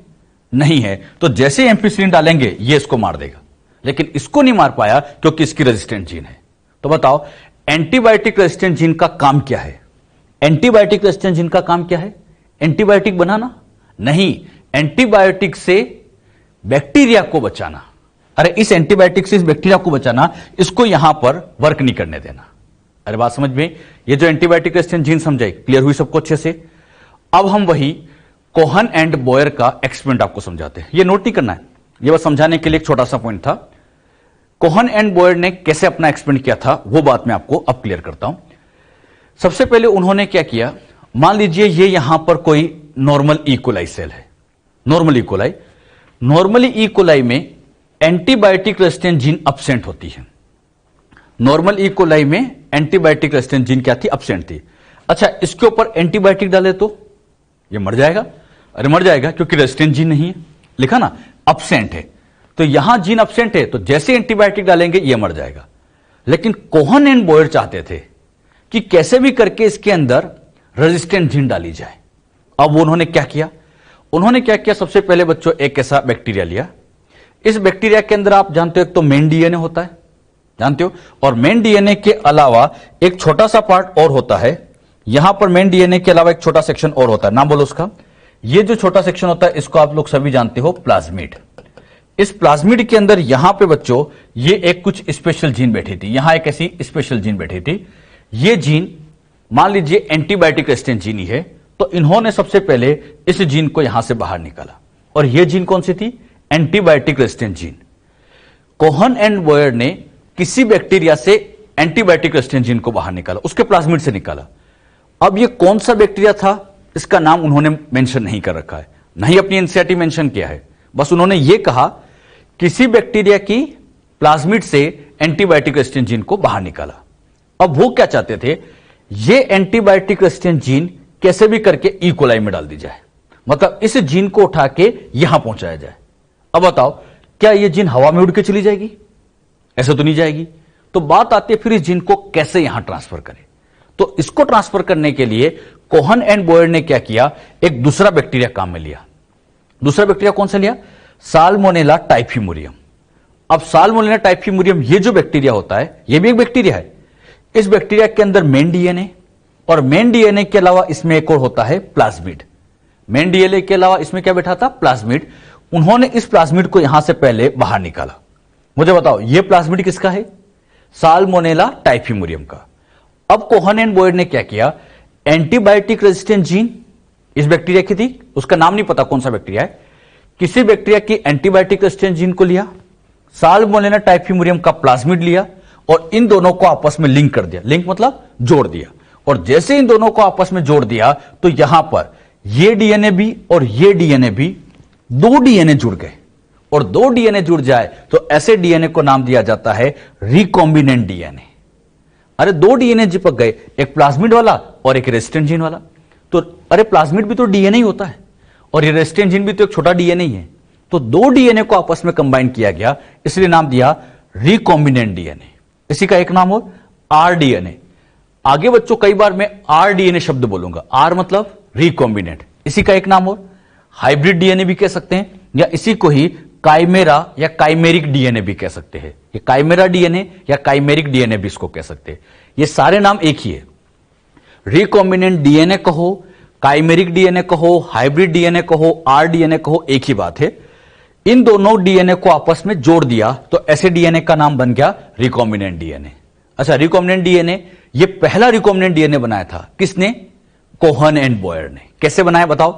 नहीं है। तो जैसे एम्फीसिलिन डालेंगे ये इसको मार देगा, लेकिन इसको नहीं मार पाया क्योंकि इसकी रेजिस्टेंट जीन है। तो बताओ, एंटीबायोटिक रेजिस्टेंट जीन का काम क्या है? एंटीबायोटिक रेजिस्टेंट जीन का काम क्या है? एंटीबायोटिक बनाना? नहीं, एंटीबायोटिक से बैक्टीरिया को बचाना। अरे इस एंटीबायोटिक से इस बैक्टीरिया को बचाना, इसको यहां पर वर्क नहीं करने देना। अरे बात समझ में? ये जो एंटीबायोटिक रेजिस्टेंट जीन समझाई, क्लियर हुई सबको अच्छे से? अब हम वही कोहन एंड बॉयर का एक्सपेरिमेंट आपको समझाते हैं। ये नोट नहीं करना है, ये बस समझाने के लिए एक छोटा सा पॉइंट था। कोहन एंड बॉयर ने कैसे अपना एक्सपेरिमेंट किया था वो बात मैं आपको अब क्लियर करता हूं। सबसे पहले उन्होंने क्या किया, मान लीजिए ये यहां पर कोई नॉर्मल इकोलाई सेल है। नॉर्मल इकोलाई, नॉर्मली इकोलाई में एंटीबायोटिक रेजिस्टेंट जीन अब्सेंट होती है। नॉर्मल इकोलाई में एंटीबायोटिक रेजिस्टेंट जीन क्या थी? अब्सेंट थी। अच्छा, इसके ऊपर एंटीबायोटिक डाले तो ये मर जाएगा। अरे मर जाएगा क्योंकि रेजिस्टेंट जीन नहीं है, लिखा ना, अब्सेंट है। तो यहां जीन अब्सेंट है तो जैसे एंटीबायोटिक डालेंगे ये मर जाएगा। लेकिन कोहन एंड बॉयर चाहते थे कि कैसे भी करके इसके अंदर रेजिस्टेंट जीन डाली जाए। अब उन्होंने क्या किया, सबसे पहले बच्चों एक ऐसा बैक्टीरिया लिया। इस बैक्टीरिया के अंदर आप जानते हो एक तो मेन डीएनए होता है, जानते हो, और मेन डीएनए के अलावा एक छोटा सा पार्ट और होता है। यहां पर मेन डीएनए के अलावा एक छोटा सेक्शन और होता है, नाम बोलो उसका। ये जो छोटा सेक्शन होता है इसको आप लोग सभी जानते हो प्लाज्मिड। इस प्लाज्मिड के अंदर यहां पे बच्चों ये एक कुछ स्पेशल जीन बैठी थी, यहां एक ऐसी स्पेशल जीन बैठी थी। ये जीन मान लीजिए एंटीबायोटिक रेजिस्टेंट जीन ही है, तो इन्होंने सबसे पहले इस जीन को यहां से बाहर निकाला। और यह जीन कौन सी थी, antibiotic resistant gene. Cohen and Boyer ने किसी बैक्टीरिया से एंटीबायोटिक रेजिस्टेंट जीन को बाहर निकाला, उसके प्लाज्मिड से निकाला। अब यह कौन सा बैक्टीरिया था इसका नाम उन्होंने मेंशन नहीं कर रखा है, नहीं अपनी एनसीईआरटी मेंशन किया है, बस उन्होंने यह कहा किसी बैक्टीरिया की प्लाज्मिड से एंटीबायोटिक रेजिस्टेंट जीन को बाहर निकाला। अब वो क्या चाहते थे, ये एंटीबायोटिक रेजिस्टेंट जीन कैसे भी करके ई कोलाई में डाल दी जाए, मतलब इस जीन को उठा के यहां पहुंचाया जाए। अब बताओ क्या यह जीन हवा में उड़ के चली जाएगी, ऐसे तो नहीं जाएगी। तो बात आती है फिर इस जीन को कैसे यहां ट्रांसफर करें। तो इसको ट्रांसफर करने के लिए कोहन एंड बॉयर ने क्या किया, एक दूसरा बैक्टीरिया काम में लिया। दूसरा बैक्टीरिया कौन सा लिया, साल्मोनेला टाइफीमुरियम। अब साल्मोनेला टाइफीमुरियम ये जो बैक्टीरिया होता है ये भी एक बैक्टीरिया है। इस बैक्टीरिया के अंदर मेन डीएनए और मेन डीएनए के अलावा इसमें एक और होता है प्लाज्मिड। मेन डीएनए के अलावा इसमें क्या बैठा था, प्लाज्मिड। उन्होंने इस प्लाज्मिड को यहां से पहले बाहर निकाला। मुझे बताओ यह प्लाज्मिड किसका है, साल्मोनेला टाइफीमुरियम का। अब कोहन एंड बॉयर ने क्या किया, एंटीबायोटिक रेजिस्टेंट जीन इस बैक्टीरिया की थी, उसका नाम नहीं पता कौन सा बैक्टीरिया है, किसी बैक्टीरिया की एंटीबायोटिक रेजिस्टेंट जीन को लिया, साल्मोनेला टाइफीमुरियम का प्लाज्मिड लिया और इन दोनों को आपस में लिंक कर दिया। लिंक मतलब जोड़ दिया। और जैसे इन दोनों को आपस में जोड़ दिया तो यहां पर ये डीएनए भी और ये डीएनए भी, दो डीएनए जुड़ गए। और दो डीएनए जुड़ जाए तो ऐसे डीएनए को नाम दिया जाता है रिकॉम्बिनेंट डीएनए। अरे दो डीएनए चिपक गए, एक प्लाज्मिड वाला और एक रेजिस्टेंट जीन वाला। तो अरे प्लाज्मिड भी तो डीएनए ही होता है और ये रेजिस्टेंट जीन भी तो एक छोटा डीएनए ही है। तो दो डीएनए को आपस में कंबाइन किया गया, इसलिए नाम दिया रिकॉम्बिनेंट डीएनए। इसी का एक नाम और आरडीएनए। आगे बच्चों कई बार मैं आरडीएनए शब्द बोलूंगा, आर मतलब रिकॉम्बिनेंट। इसी का एक नाम और हाइब्रिड डीएनए भी कह सकते हैं, या इसी को ही काइमेरा या काइमेरिक डीएनए भी कह सकते हैं। ये काइमेरा डीएनए या काइमेरिक डीएनए भी इसको कह सकते हैं। ये सारे नाम एक ही है। रिकॉम्बिनेंट डीएनए कहो, काइमेरिक डीएनए कहो, हाइब्रिड डीएनए कहो, आरडीएनए कहो, एक ही बात है। इन दोनों डीएनए को आपस में जोड़ दिया तो ऐसे डीएनए का नाम बन गया रिकॉम्बिनेंट डीएनए। अच्छा, रिकॉम्बिनेंट डीएनए, ये पहला रिकॉम्बिनेंट डीएनए बनाया था किसने, कोहन एंड बॉयर ने। कैसे बनाया बताओ,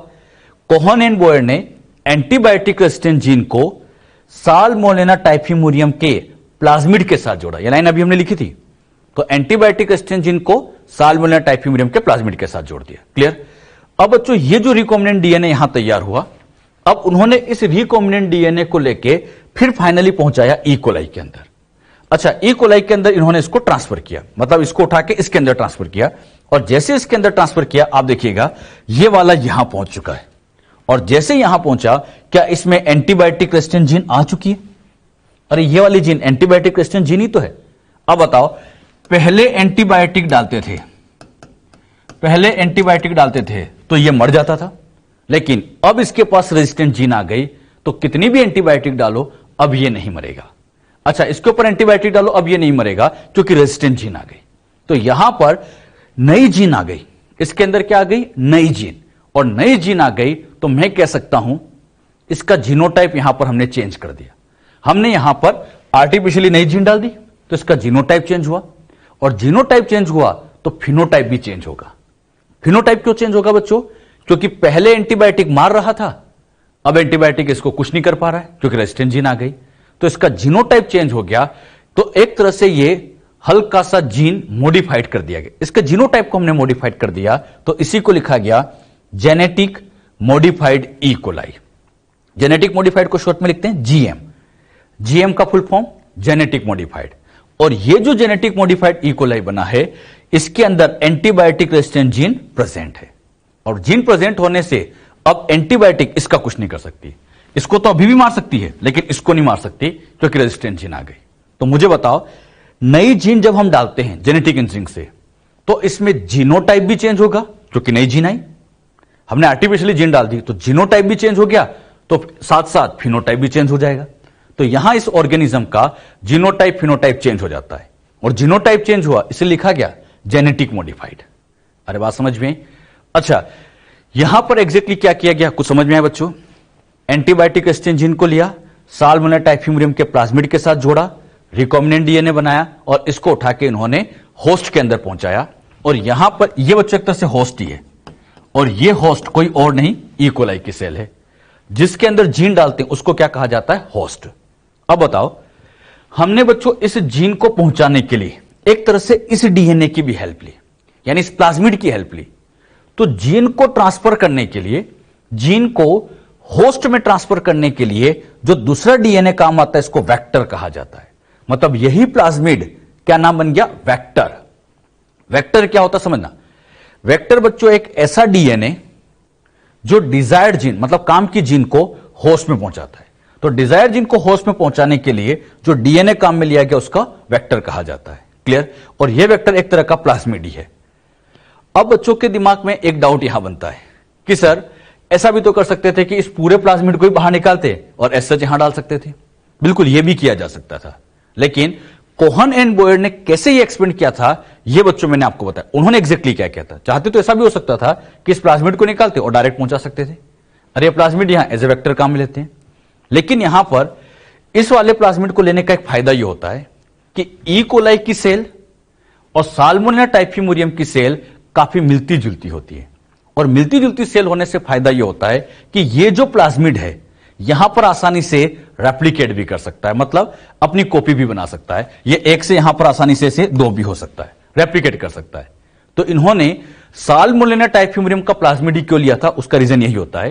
कोहन एंड बॉयर ने एंटीबायोटिक रेजिस्टेंट जीन को साल्मोनेला टाइफीमुरियम के प्लाज्मिड के साथ जोड़ा। यह लाइन अभी हमने लिखी थी। तो एंटीबायोटिक रेजिस्टेंट जीन को साल्मोनेला टाइफीमुरियम के प्लाज्मिड के साथ जोड़ दिया। क्लियर। अब बच्चों ये जो रिकॉम्बिनेंट डीएनए यहां तैयार हुआ, अब उन्होंने इस रिकॉम्बिनेंट डीएनए को लेके फिर फाइनली पहुंचाया ई कोलाई के अंदर। अच्छा, ई कोलाई के अंदर इन्होंने इसको ट्रांसफर किया, मतलब इसको उठा के इसके अंदर ट्रांसफर किया। और जैसे इसके अंदर ट्रांसफर किया, आप देखिएगा ये वाला यहां पहुंच चुका है। और जैसे यहां पहुंचा, क्या इसमें एंटीबायोटिक रेजिस्टेंट जीन आ चुकी है? अरे ये वाली जीन एंटीबायोटिक रेजिस्टेंट जीन ही तो है। अब बताओ, पहले एंटीबायोटिक डालते थे तो ये मर जाता था, लेकिन अब इसके पास रेजिस्टेंट जीन आ गई तो कितनी भी एंटीबायोटिक डालो अब ये नहीं मरेगा। अच्छा, इसके ऊपर एंटीबायोटिक डालो अब ये नहीं मरेगा क्योंकि रेजिस्टेंट जीन आ गई। तो यहां पर नई जीन आ गई, इसके अंदर क्या आ गई, नई जीन। और नई जीन आ गई तो मैं कह सकता हूं इसका जीनोटाइप यहां पर हमने चेंज कर दिया। हमने यहां पर आर्टिफिशियली नई जीन डाल दी तो इसका जीनोटाइप चेंज हुआ, और जीनोटाइप चेंज हुआ तो फिनोटाइप भी चेंज होगा। फिनोटाइप क्यों चेंज होगा बच्चों? क्योंकि पहले एंटीबायोटिक मार रहा था, अब एंटीबायोटिक इसको कुछ नहीं कर पा रहा है क्योंकि रेजिस्टेंट जीन आ गई, तो इसका जीनोटाइप चेंज हो गया। तो एक तरह से ये हल्का सा जीन मॉडिफाइड कर दिया गया, इसके जीनोटाइप को हमने मॉडिफाइड कर दिया, तो इसी को लिखा गया genetic modified E coli. Genetic modified को शॉर्ट में लिखते हैं जीएम। जीएम का फुल फॉर्म जेनेटिक मॉडिफाइड। और ये जो जेनेटिक मॉडिफाइड ई कोलाई बना है, इसके अंदर एंटीबायोटिक रेजिस्टेंट जीन प्रेजेंट है। और जीन प्रेजेंट होने से अब एंटीबायोटिक इसका कुछ नहीं कर सकती। इसको तो अभी भी मार सकती है लेकिन इसको नहीं मार सकती क्योंकि रेजिस्टेंट जीन आ गई। तो मुझे बताओ, नई जीन जब हम डालते हैं जेनेटिक इंजीनियरिंग से, तो इसमें जीनोटाइप भी चेंज होगा क्योंकि नई जीन आई, हमने आर्टिफिशियली जीन डाल दी तो जीनोटाइप भी चेंज हो गया, तो साथ साथ फिनोटाइप भी चेंज हो जाएगा। तो यहां इस ऑर्गेनिज्म का जीनोटाइप फिनोटाइप चेंज हो जाता है, और जीनोटाइप चेंज हुआ इसे लिखा गया जेनेटिक मॉडिफाइड। अरे बात समझ में आई? अच्छा, यहां पर एग्जैक्टली क्या किया गया, कुछ समझ में आया बच्चों? एंटीबायोटिक रेजिस्टेंट जीन को लिया, साल्मोनेला टाइफिमुरियम के प्लाज्मिड के साथ जोड़ा, रिकॉम्बिनेंट डीएनए बनाया, और इसको उठा के इन्होंने होस्ट के अंदर पहुंचाया। और यहां पर यह बच्चों एक तरह से होस्ट ही है, और यह होस्ट कोई और नहीं ई कोलाई की सेल है, जिसके अंदर जीन डालते हैं उसको क्या कहा जाता है? होस्ट। अब बताओ, हमने बच्चों इस जीन को पहुंचाने के लिए एक तरह से इस डीएनए की भी हेल्प ली, यानी इस प्लाज्मिड की हेल्प ली। तो जीन को ट्रांसफर करने के लिए, जीन को होस्ट में ट्रांसफर करने के लिए जो दूसरा डीएनए काम आता है, इसको वेक्टर कहा जाता है। मतलब यही प्लाज्मिड क्या नाम बन गया? वेक्टर। वेक्टर क्या होता समझना, वेक्टर बच्चों एक ऐसा डीएनए जो डिजायर्ड जीन, मतलब काम की जीन को होस्ट में पहुंचाता है। तो डिजायर्ड जीन को होस्ट में पहुंचाने के लिए जो डीएनए काम में लिया गया उसका वेक्टर कहा जाता है। क्लियर? और यह वेक्टर एक तरह का प्लाज्मिड ही है। अब बच्चों के दिमाग में एक डाउट यहां बनता है कि सर ऐसा भी तो कर सकते थे कि इस पूरे प्लाज्मिड को ही बाहर निकालते और एस यहां डाल सकते थे। बिल्कुल, यह भी किया जा सकता था, लेकिन कोहन एंड बॉयर ने कैसे ये एक्सपेंड किया था, ये बच्चों मैंने आपको बताया। उन्होंने एग्जैक्टली क्या किया था, चाहते तो ऐसा भी हो सकता था कि इस प्लाज्मिड को निकालते और डायरेक्ट पहुंचा सकते थे, अरे प्लाज्मिड यहां एज ए वेक्टर काम में लेते हैं। लेकिन यहां पर इस वाले प्लाज्मिड को लेने का एक फायदा यह होता है कि ई कोलाई की सेल और साल्मोनेला टाइफिमुरियम की सेल काफी मिलती जुलती होती है, और मिलती जुलती सेल होने से फायदा यह होता है कि ये जो प्लाज्मिड है यहां पर आसानी से रेप्लिकेट भी कर सकता है, मतलब अपनी कॉपी भी बना सकता है। ये एक से यहां पर आसानी से दो भी हो सकता है, रेप्लिकेट कर सकता है। तो इन्होंने साल्मोनेला टाइफिमुरियम का प्लाज्मिड ही क्यों लिया था, उसका रीजन यही होता है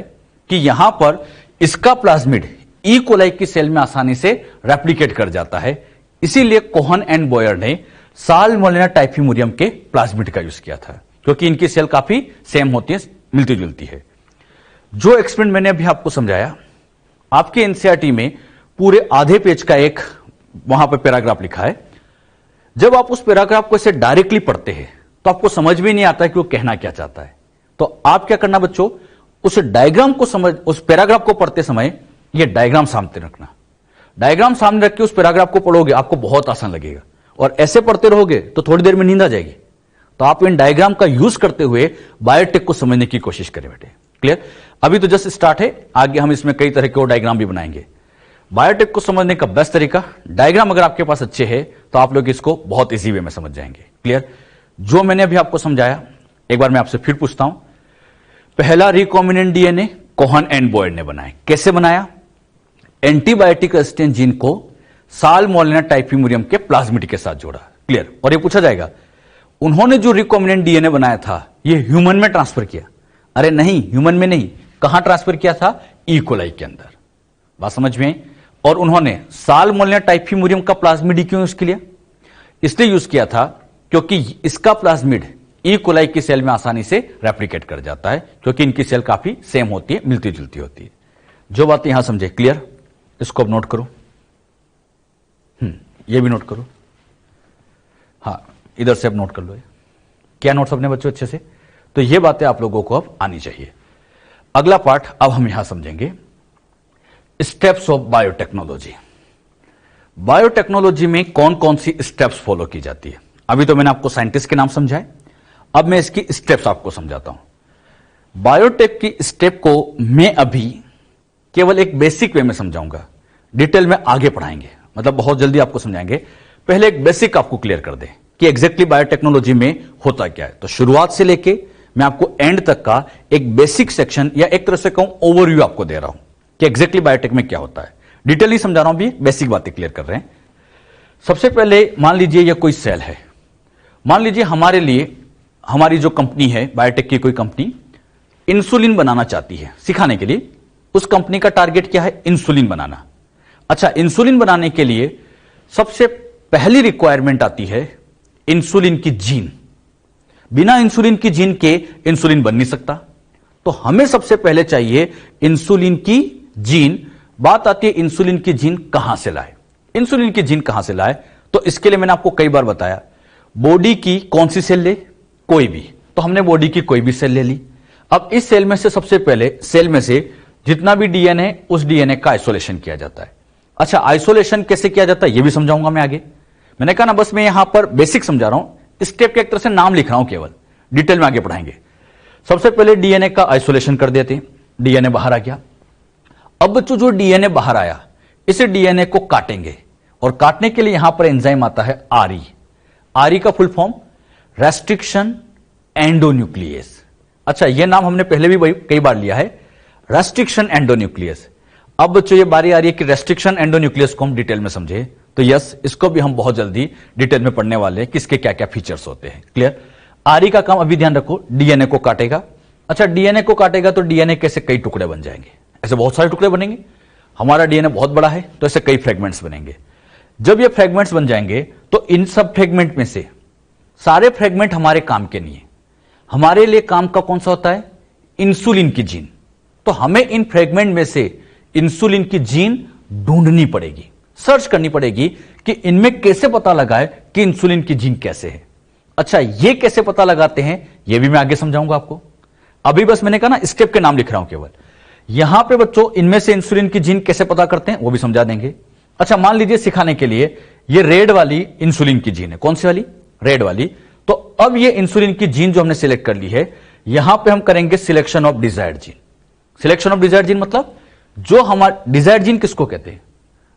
कि यहां पर इसका प्लाज्मिड ई कोलाई की सेल में आसानी से रेप्लिकेट कर जाता है। इसीलिए कोहन एंड बॉयर ने साल्मोनेला टाइफिमुरियम के प्लाज्मिड का यूज किया था, क्योंकि इनकी सेल काफी सेम होती है, मिलती जुलती है। जो एक्सपेरिमेंट मैंने अभी आपको समझाया, आपके एनसीईआरटी में पूरे आधे पेज का एक वहां पर पैराग्राफ लिखा है। जब आप उस पैराग्राफ को ऐसे डायरेक्टली पढ़ते हैं तो आपको समझ भी नहीं आता कि वो कहना क्या चाहता है। तो आप क्या करना बच्चों, उस डायग्राम को समझ, उस पैराग्राफ को पढ़ते समय ये डायग्राम सामने रखना। डायग्राम सामने रख के उस पैराग्राफ को पढ़ोगे, आपको बहुत आसान लगेगा, और ऐसे पढ़ते रहोगे तो थोड़ी देर में नींद आ जाएगी। तो आप इन डायग्राम का यूज करते हुए बायोटेक को समझने की कोशिश करें बेटे। क्लियर? अभी तो जस्ट स्टार्ट है, आगे हम इसमें कई तरह के और डायग्राम भी बनाएंगे। बायोटेक को समझने का बेस्ट तरीका, डायग्राम अगर आपके पास अच्छे हैं तो आप लोग इसको बहुत इजी वे में समझ जाएंगे। क्लियर? जो मैंने अभी आपको समझाया एक बार मैं आपसे फिर पूछता हूं। पहला recombinant DNA Cohen and Boyer ने बनाया। कैसे बनाया? एंटीबायोटिक रेजिस्टेंट जीन को साल्मोनेला टाइफिमुरियम के प्लाज्मिड के साथ जोड़ा। क्लियर? और ये पूछा जाएगा उन्होंने जो रिकॉम्बिनेंट डीएनए बनाया था ये ह्यूमन में ट्रांसफर किया? अरे नहीं, ह्यूमन में नहीं। कहां ट्रांसफर किया था? ई कोलाई के अंदर। बात समझ में आई? और उन्होंने साल्मोनेला टाइफिमुरियम का प्लाज्मिड क्यों यूज किया? इसलिए यूज किया था क्योंकि इसका प्लाज्मिड ई कोलाई की सेल में आसानी से रेप्लिकेट कर जाता है, क्योंकि इनकी सेल काफी सेम होती है, मिलती जुलती होती है। जो बात यहां समझे, क्लियर? इसको अब नोट करो, ये भी नोट करो। हाँ, इधर से अब नोट कर लो। क्या नोट्स अपने बच्चों अच्छे से? तो ये बातें आप लोगों को अब आनी चाहिए। अगला पार्ट अब हम यहां समझेंगे स्टेप्स ऑफ बायोटेक्नोलॉजी। बायोटेक्नोलॉजी में कौन कौन सी स्टेप्स फॉलो की जाती है। अभी तो मैंने आपको साइंटिस्ट के नाम समझाए, अब मैं इसकी स्टेप्स आपको समझाता हूं। बायोटेक की स्टेप को मैं अभी केवल एक बेसिक वे में समझाऊंगा, डिटेल में आगे पढ़ाएंगे, मतलब बहुत जल्दी आपको समझाएंगे। पहले एक बेसिक आपको क्लियर कर दें कि एग्जैक्टली बायोटेक्नोलॉजी में होता क्या है। तो शुरुआत से लेके मैं आपको एंड तक का एक बेसिक सेक्शन या एक तरह से कहूं ओवरव्यू आपको दे रहा हूं कि एग्जैक्टली बायोटेक में क्या होता है। डिटेल ही समझा रहा हूं, भी बेसिक बातें क्लियर कर रहे हैं। सबसे पहले मान लीजिए यह कोई सेल है। मान लीजिए हमारे लिए हमारी जो कंपनी है, बायोटेक की कोई कंपनी इंसुलिन बनाना चाहती है सिखाने के लिए। उस कंपनी का टारगेट क्या है? इंसुलिन बनाना। अच्छा, इंसुलिन बनाने के लिए सबसे पहली रिक्वायरमेंट आती है इंसुलिन की जीन। बिना इंसुलिन की जीन के इंसुलिन बन नहीं सकता। तो हमें सबसे पहले चाहिए इंसुलिन की जीन। बात आती है इंसुलिन की जीन कहां से लाए। इंसुलिन की जीन कहां से लाए? तो इसके लिए मैंने आपको कई बार बताया, बॉडी की कौन सी सेल ले? कोई भी, तो हमने बॉडी की कोई भी सेल ले ली। अब इस सेल में से सबसे पहले सेल में से जितना भी डीएनए उस डीएनए का आइसोलेशन किया जाता है। अच्छा, आइसोलेशन कैसे किया जाता है ये भी समझाऊंगा मैं आगे। मैंने कहा ना बस मैं यहां पर बेसिक समझा रहा हूं, स्टेप के एक तरह से नाम लिख रहा हूं, केवल डिटेल में आगे पढ़ाएंगे। सबसे पहले डीएनए का आइसोलेशन कर देते हैं। डीएनए बाहर आ गया। अब बच्चों जो डीएनए बाहर आया इसे डीएनए को काटेंगे और काटने के लिए यहां पर एंजाइम आता है आरई। आरई का फुल फॉर्म रेस्ट्रिक्शन एंडोन्यूक्लियस। अच्छा, यह नाम हमने पहले भी कई बार लिया है, रेस्ट्रिक्शन एंडोन्यूक्लियस। अब बच्चों ये बारी आ रही है कि रेस्ट्रिक्शन एंडोन्यूक्लियस को हम डिटेल में समझे, तो यस, इसको भी हम बहुत जल्दी डिटेल में पढ़ने वाले हैं, किसके क्या क्या फीचर्स होते हैं। क्लियर? आरई का काम अभी ध्यान रखो, डीएनए को काटेगा। अच्छा, डीएनए को काटेगा तो डीएनए कैसे कई टुकड़े बन जाएंगे, ऐसे बहुत सारे टुकड़े बनेंगे। हमारा डीएनए बहुत बड़ा है तो ऐसे कई फ्रेगमेंट्स बनेंगे। जब ये फ्रेगमेंट्स बन जाएंगे तो इन सब फ्रेगमेंट में से सारे फ्रेगमेंट हमारे काम के नहीं है। हमारे लिए काम का कौन सा होता है? इंसुलिन की जीन। तो हमें इन फ्रेगमेंट में से इंसुलिन की जीन ढूंढनी पड़ेगी, सर्च करनी पड़ेगी कि इनमें कैसे पता लगाए कि इंसुलिन की जीन कैसे है। अच्छा, ये कैसे पता लगाते हैं ये भी मैं आगे समझाऊंगा आपको। अभी बस मैंने कहा ना स्टेप के नाम लिख रहा हूं केवल। यहां पे बच्चों इनमें से इंसुलिन की जीन कैसे पता करते हैं वो भी समझा देंगे। अच्छा, मान लीजिए सिखाने के लिए ये रेड वाली इंसुलिन की जीन है। कौन सी वाली? रेड वाली। तो अब ये इंसुलिन की जीन जो हमने सिलेक्ट कर ली है, यहां पे हम करेंगे selection of desired gene. Selection of desired gene मतलब जो हमारा डिजायर्ड जीन किसको कहते हैं?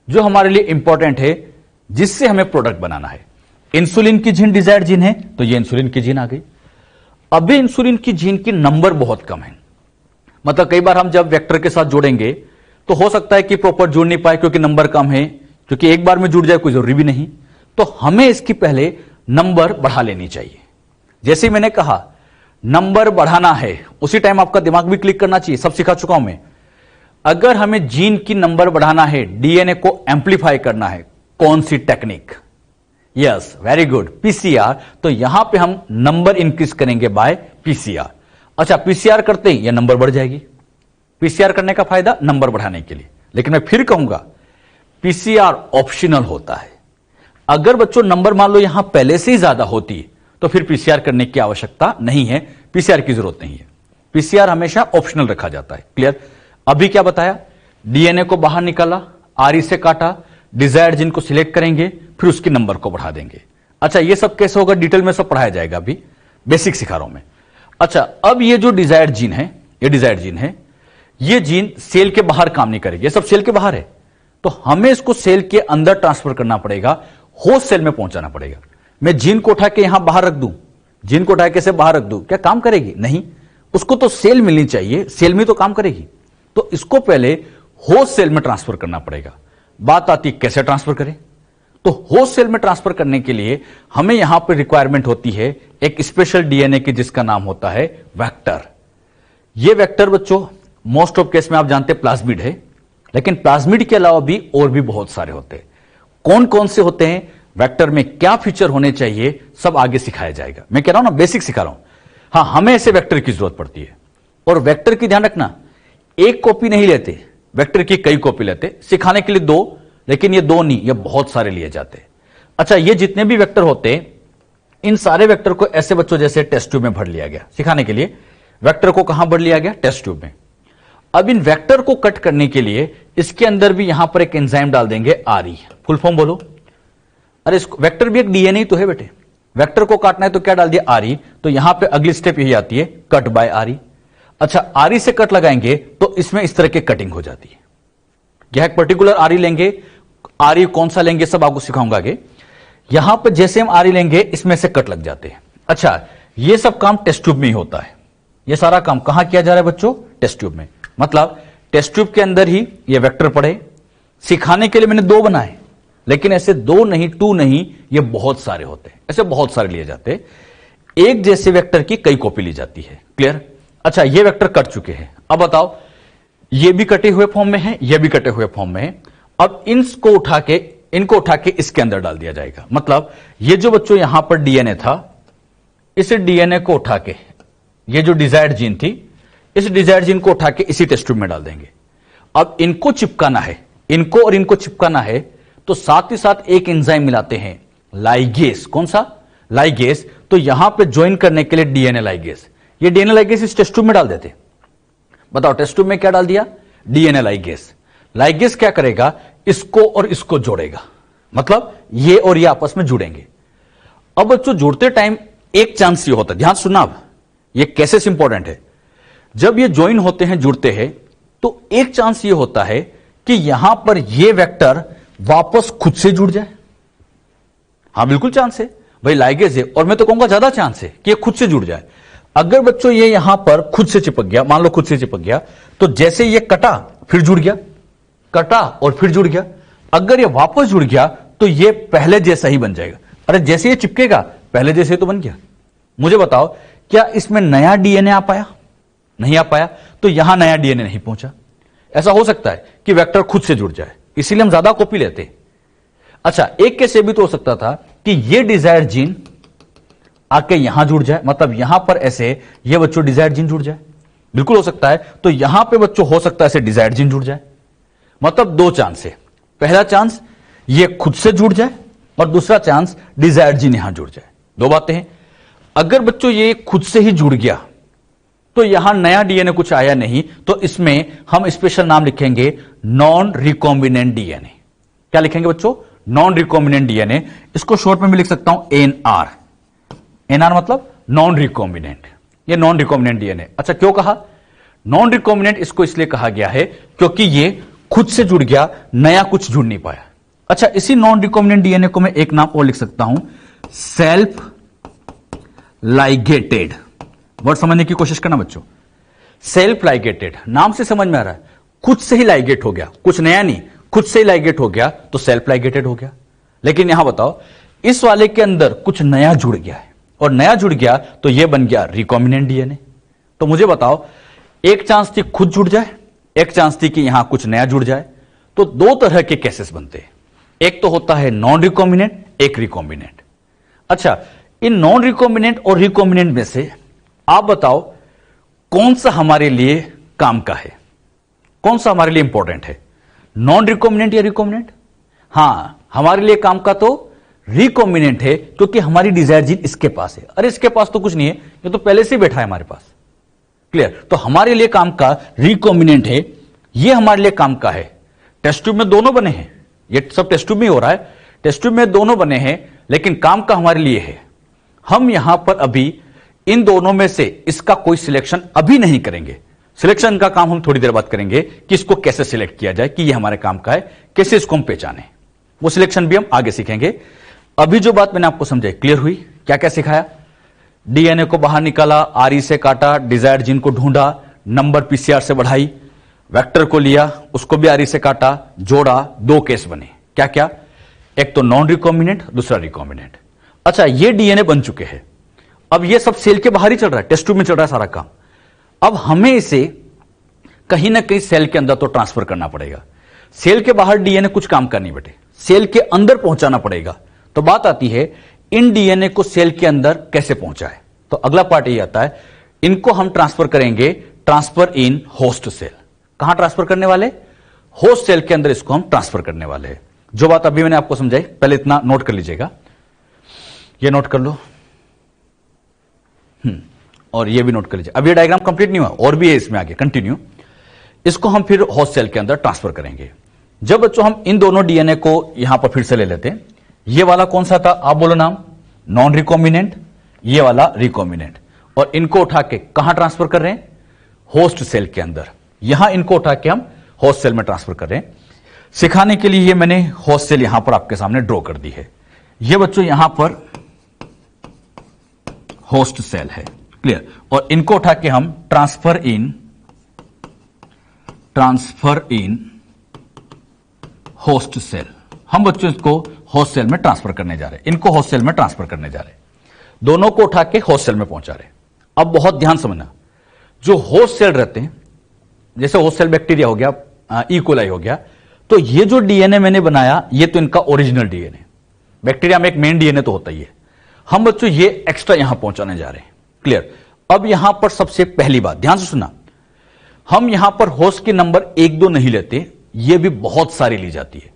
जो हमारे लिए इंपॉर्टेंट है, जिससे हमें प्रोडक्ट बनाना है। इंसुलिन की जीन डिजायर्ड जीन है तो ये इंसुलिन की जीन आ गई। अभी इंसुलिन की जीन की नंबर बहुत कम है, मतलब कई बार हम जब वेक्टर के साथ जोड़ेंगे तो हो सकता है कि प्रॉपर जुड़ नहीं पाए क्योंकि नंबर कम है, क्योंकि एक बार में जुड़ जाए कोई जरूरी भी नहीं। तो हमें इसकी पहले नंबर बढ़ा लेनी चाहिए। जैसे मैंने कहा नंबर बढ़ाना है, उसी टाइम आपका दिमाग भी क्लिक करना चाहिए, सब सिखा चुका हूं मैं। अगर हमें जीन की नंबर बढ़ाना है, डीएनए को एम्पलीफाई करना है, कौन सी technique? Yes, very good, PCR. तो यहां पे हम नंबर इंक्रीज करेंगे बाय पीसीआर। अच्छा, पीसीआर करते ही यह नंबर बढ़ जाएगी। पीसीआर करने का फायदा नंबर बढ़ाने के लिए, लेकिन मैं फिर कहूंगा पीसीआर ऑप्शनल होता है। अगर बच्चों नंबर मान लो यहां पहले से ही ज्यादा होती तो फिर पीसीआर करने की आवश्यकता नहीं है, पीसीआर की जरूरत नहीं है। पीसीआर हमेशा ऑप्शनल रखा जाता है। क्लियर? अभी क्या बताया? डीएनए को बाहर निकाला, आरई से काटा, डिजायर्ड जीन को सिलेक्ट करेंगे, फिर उसकी नंबर को बढ़ा देंगे। अच्छा, ये सब कैसे होगा डिटेल में सब पढ़ाया जाएगा, अभी बेसिक सिखा रहा हूं मैं। अच्छा, अब ये जो डिजायर्ड जीन है, ये डिजायर्ड जीन है, ये जीन सेल के बाहर काम नहीं करेगी, ये सब सेल के बाहर है। तो हमें इसको सेल के अंदर ट्रांसफर करना पड़ेगा, होस्ट सेल में पहुंचाना पड़ेगा। मैं जीन को उठा के यहां बाहर रख दूं, जीन को उठा के से बाहर रख दूं, क्या काम करेगी? नहीं, उसको तो सेल मिलनी चाहिए, सेल में तो काम करेगी। तो इसको पहले होस्ट सेल में ट्रांसफर करना पड़ेगा। बात आती कैसे ट्रांसफर करें? तो होस्ट सेल में ट्रांसफर करने के लिए हमें यहां पर रिक्वायरमेंट होती है एक स्पेशल डीएनए की, जिसका नाम होता है वेक्टर। यह वेक्टर बच्चों मोस्ट ऑफ केस में आप जानते हैं प्लाज्मिड है, लेकिन प्लाज्मिड के अलावा भी और भी बहुत सारे होते हैं। कौन कौन से होते हैं, वेक्टर में क्या फीचर होने चाहिए, सब आगे सिखाया जाएगा। मैं कह रहा हूं ना बेसिक सिखा रहा हूं। हां, हमें ऐसे वेक्टर की जरूरत पड़ती है। और वेक्टर की ध्यान रखना, एक कॉपी नहीं लेते, वेक्टर की कई कॉपी लेते। सिखाने के लिए दो, लेकिन ये दो नहीं, ये बहुत सारे लिए जाते। अच्छा, ये जितने भी वेक्टर होते हैं, इन सारे वेक्टर को ऐसे बच्चों जैसे टेस्ट ट्यूब में भर लिया गया। सिखाने के लिए वेक्टर को कहां भर लिया गया? टेस्ट ट्यूब में। अब इन वेक्टर को कट करने के लिए इसके अंदर भी यहां पर एक एंजाइम डाल देंगे, आरई। फुल फॉर्म बोलो। अरे वेक्टर भी एक डीएनए ही तो है बेटे। वेक्टर को काटना है तो क्या डाल दिया? आरई। तो यहां पे अगली स्टेप यही आती है, कट बाय आरई। अच्छा, आरई से कट लगाएंगे तो इसमें इस तरह की कटिंग हो जाती है। यह एक पर्टिकुलर आरई लेंगे, आरई कौन सा लेंगे सब आपको सिखाऊंगा आगे। यहां पर जैसे हम आरई लेंगे इसमें से कट लग जाते हैं। अच्छा, यह सब काम टेस्ट ट्यूब में ही होता है। यह सारा काम कहां किया जा रहा है बच्चों? टेस्ट ट्यूब में। मतलब टेस्ट ट्यूब के अंदर ही ये वेक्टर पड़े। सिखाने के लिए मैंने दो बनाए, लेकिन ऐसे दो नहीं, टू नहीं, ये बहुत सारे होते हैं, ऐसे बहुत सारे लिए जाते हैं। एक जैसे वेक्टर की कई कॉपी ली जाती है। क्लियर? अच्छा, ये वेक्टर कट चुके हैं। अब बताओ, ये भी कटे हुए फॉर्म में है, ये भी कटे हुए फॉर्म में है। अब इनको उठा के इसके अंदर डाल दिया जाएगा। मतलब ये जो बच्चों यहां पर डीएनए था, इस डीएनए को उठा के, ये जो डिजायर्ड जीन थी, इस डिजायर्ड जीन को उठा के इसी टेस्ट ट्यूब में डाल देंगे। अब इनको चिपकाना है, इनको और इनको चिपकाना है, तो साथ ही साथ एक एंजाइम मिलाते हैं, लाइगेस। कौन सा? लाइगेस, तो यहां पे ज्वाइन करने के लिए डीएनए लाइगेस, ये डीएनए लाइगेस इस टेस्ट ट्यूब में डाल देते। बताओ टेस्ट ट्यूब में क्या डाल दिया, डीएनए लाइगेस। लाइगेस क्या करेगा, इसको और इसको जोड़ेगा, मतलब ये और ये आपस में जुड़ेंगे। अब बच्चों जुड़ते टाइम एक चांस ये होता है, ध्यान सुनना, अब ये केसेस इंपॉर्टेंट है। जब ये ज्वाइन होते हैं, जुड़ते हैं, तो एक चांस ये होता है कि यहां पर ये वेक्टर वापस खुद से जुड़ जाए। हां बिल्कुल चांस है भाई, लाइगेज है, और मैं तो कहूंगा ज्यादा चांस है कि ये खुद से जुड़ जाए। अगर बच्चों ये यहां पर खुद से चिपक गया, मान लो खुद से चिपक गया, तो जैसे ये कटा फिर जुड़ गया, कटा और फिर जुड़ गया। अगर ये वापस जुड़ गया तो ये पहले जैसा ही बन जाएगा। अरे जैसे ये चिपकेगा पहले जैसे तो बन गया। मुझे बताओ क्या इसमें नया डीएनए आ पाया, नहीं आ पाया, तो यहां नया डीएनए नहीं पहुंचा। ऐसा हो सकता है कि वेक्टर खुद से जुड़ जाए, इसीलिए हम ज्यादा कॉपी लेते हैं। अच्छा, एक केस ये भी तो हो सकता था कि ये डिजायर्ड जीन आके यहां जुड़ जाए, मतलब यहां पर ऐसे ये बच्चों डिजायर्ड जीन जुड़ जाए, बिल्कुल हो सकता है। तो यहां पे बच्चों हो सकता है ऐसे डिजायर्ड जीन जुड़ जाए। मतलब दो चांस है, पहला चांस ये खुद से जुड़ जाए और दूसरा चांस डिजायर्ड जीन यहां जुड़ जाए। दो बातें हैं। अगर बच्चों ये खुद से ही जुड़ गया तो यहां नया डीएनए कुछ आया नहीं, तो इसमें हम स्पेशल नाम लिखेंगे नॉन रिकॉम्बिनेंट डीएनए। क्या लिखेंगे बच्चों, नॉन रिकॉम्बिनेंट डीएनए। इसको शॉर्ट में भी लिख सकता हूं एनआर। एनआर मतलब नॉन रिकॉम्बिनेंट, ये नॉन रिकॉम्बिनेंट डीएनए। अच्छा क्यों कहा नॉन रिकॉम्बिनेंट, इसको इसलिए कहा गया है क्योंकि ये खुद से जुड़ गया, नया कुछ जुड़ नहीं पाया। अच्छा, इसी नॉन रिकॉम्बिनेंट डीएनए को मैं एक नाम और लिख सकता हूं, सेल्फ लाइगेटेड। वर्ड समझने की कोशिश करना बच्चों, सेल्फ लाइगेटेड, नाम से समझ में आ रहा है, खुद से ही लाइगेट हो गया, कुछ नया नहीं, खुद से ही लाइगेट हो गया तो सेल्फ लाइगेटेड हो गया। लेकिन यहां बताओ इस वाले के अंदर कुछ नया जुड़ गया है, और नया जुड़ गया तो यह बन गया रिकॉम्बिनेंट डीएनए। तो मुझे बताओ एक चांस थी खुद जुड़ जाए, एक चांस थी कि यहां कुछ नया जुड़ जाए। तो दो तरह के केसेस बनते हैं, एक तो होता है नॉन रिकॉम्बिनेंट, एक रिकॉम्बिनेंट। अच्छा, इन नॉन रिकॉम्बिनेंट और रिकॉम्बिनेंट में से आप बताओ कौन सा हमारे लिए काम का है, कौन सा हमारे लिए इंपॉर्टेंट है, नॉन रिकॉम्बिनेंट या रिकॉम्बिनेंट? हां, हमारे लिए काम का तो रिकॉम्बिनेंट है, क्योंकि हमारी डिजायर जीन इसके पास है। अरे इसके पास तो कुछ नहीं है, ये तो पहले से ही बैठा है हमारे पास। क्लियर? तो हमारे लिए काम का रिकॉम्बिनेंट है, ये हमारे लिए काम का है। टेस्ट ट्यूब में दोनों बने हैं, ये सब टेस्ट ट्यूब में ही हो रहा है, टेस्ट ट्यूब में दोनों बने हैं, लेकिन काम का हमारे लिए है। हम यहां पर अभी इन दोनों में से इसका कोई सिलेक्शन अभी नहीं करेंगे। सिलेक्शन का काम हम थोड़ी देर बाद करेंगे कि इसको कैसे सिलेक्ट किया जाए कि ये हमारे काम का है, कैसे इसको हम पहचाने, वो सिलेक्शन भी हम आगे सीखेंगे। अभी जो बात मैंने आपको समझाई क्लियर हुई? क्या क्या सिखाया? डीएनए को बाहर निकाला, आरई से काटा, डिजायर्ड जीन को ढूंढा, नंबर पीसीआर से बढ़ाई, वेक्टर को लिया, उसको भी आरई से काटा, जोड़ा, दो केस बने। क्या क्या? एक तो नॉन रिकॉम्बिनेंट, दूसरा रिकॉम्बिनेंट। अच्छा, ये डीएनए बन चुके हैं, अब ये सब सेल के बाहर ही चल रहा है, टेस्ट ट्यूब में चल रहा है सारा काम। अब हमें इसे कहीं ना कहीं सेल के अंदर तो ट्रांसफर करना पड़ेगा। सेल के बाहर डीएनए कुछ काम का नहीं बेटे, सेल के अंदर पहुंचाना पड़ेगा। तो बात आती है इन डीएनए को सेल के अंदर कैसे पहुंचाए। तो अगला पार्ट ये आता है, इनको हम ट्रांसफर करेंगे, ट्रांसफर इन होस्ट सेल। कहां ट्रांसफर करने वाले? होस्ट सेल के अंदर इसको हम ट्रांसफर करने वाले हैं। जो बात अभी मैंने आपको समझाई, पहले इतना नोट कर लीजिएगा, ये नोट कर लो, और ये भी नोट कर लीजिए। अब ये डायग्राम कंप्लीट नहीं हुआ, और भी है इसमें आगे, कंटिन्यू। इसको हम फिर होस्ट सेल के अंदर ट्रांसफर करेंगे। जब बच्चों हम इन दोनों डीएनए को यहां पर फिर से ले लेते हैं, ये वाला कौन सा था आप बोलो नाम? नॉन रिकॉम्बिनेंट, ये वाला रिकॉम्बिनेंट, और इनको उठा के कहां ट्रांसफर कर रहे हैं? होस्ट सेल के अंदर। यहां इनको उठा के हम होस्ट सेल में ट्रांसफर कर रहे हैं। सिखाने के लिए ये मैंने होस्ट सेल यहां पर आपके सामने ड्रॉ कर दी है। ये बच्चों यहां पर होस्ट सेल है, क्लियर? और इनको उठा के हम ट्रांसफर इन होस्ट सेल, हम बच्चों इसको होस्ट सेल में ट्रांसफर करने जा रहे हैं, इनको होस्ट सेल में ट्रांसफर करने जा रहे हैं, दोनों को उठा के होस्ट सेल में पहुंचा रहे हैं। अब बहुत ध्यान समझना, जो होस्ट सेल रहते हैं, जैसे होस्ट सेल बैक्टीरिया हो गया, ई कोलाई हो गया, तो ये जो डीएनए मैंने बनाया ये तो इनका ओरिजिनल डीएनए, बैक्टीरिया में एक मेन डीएनए तो होता ही है, हम बच्चों ये एक्स्ट्रा यहां पहुंचाने जा रहे हैं। क्लियर? अब यहां पर सबसे पहली बात ध्यान से सुनना, हम यहां पर होस्ट के नंबर 1 2 नहीं लेते, ये भी बहुत सारी ली जाती है।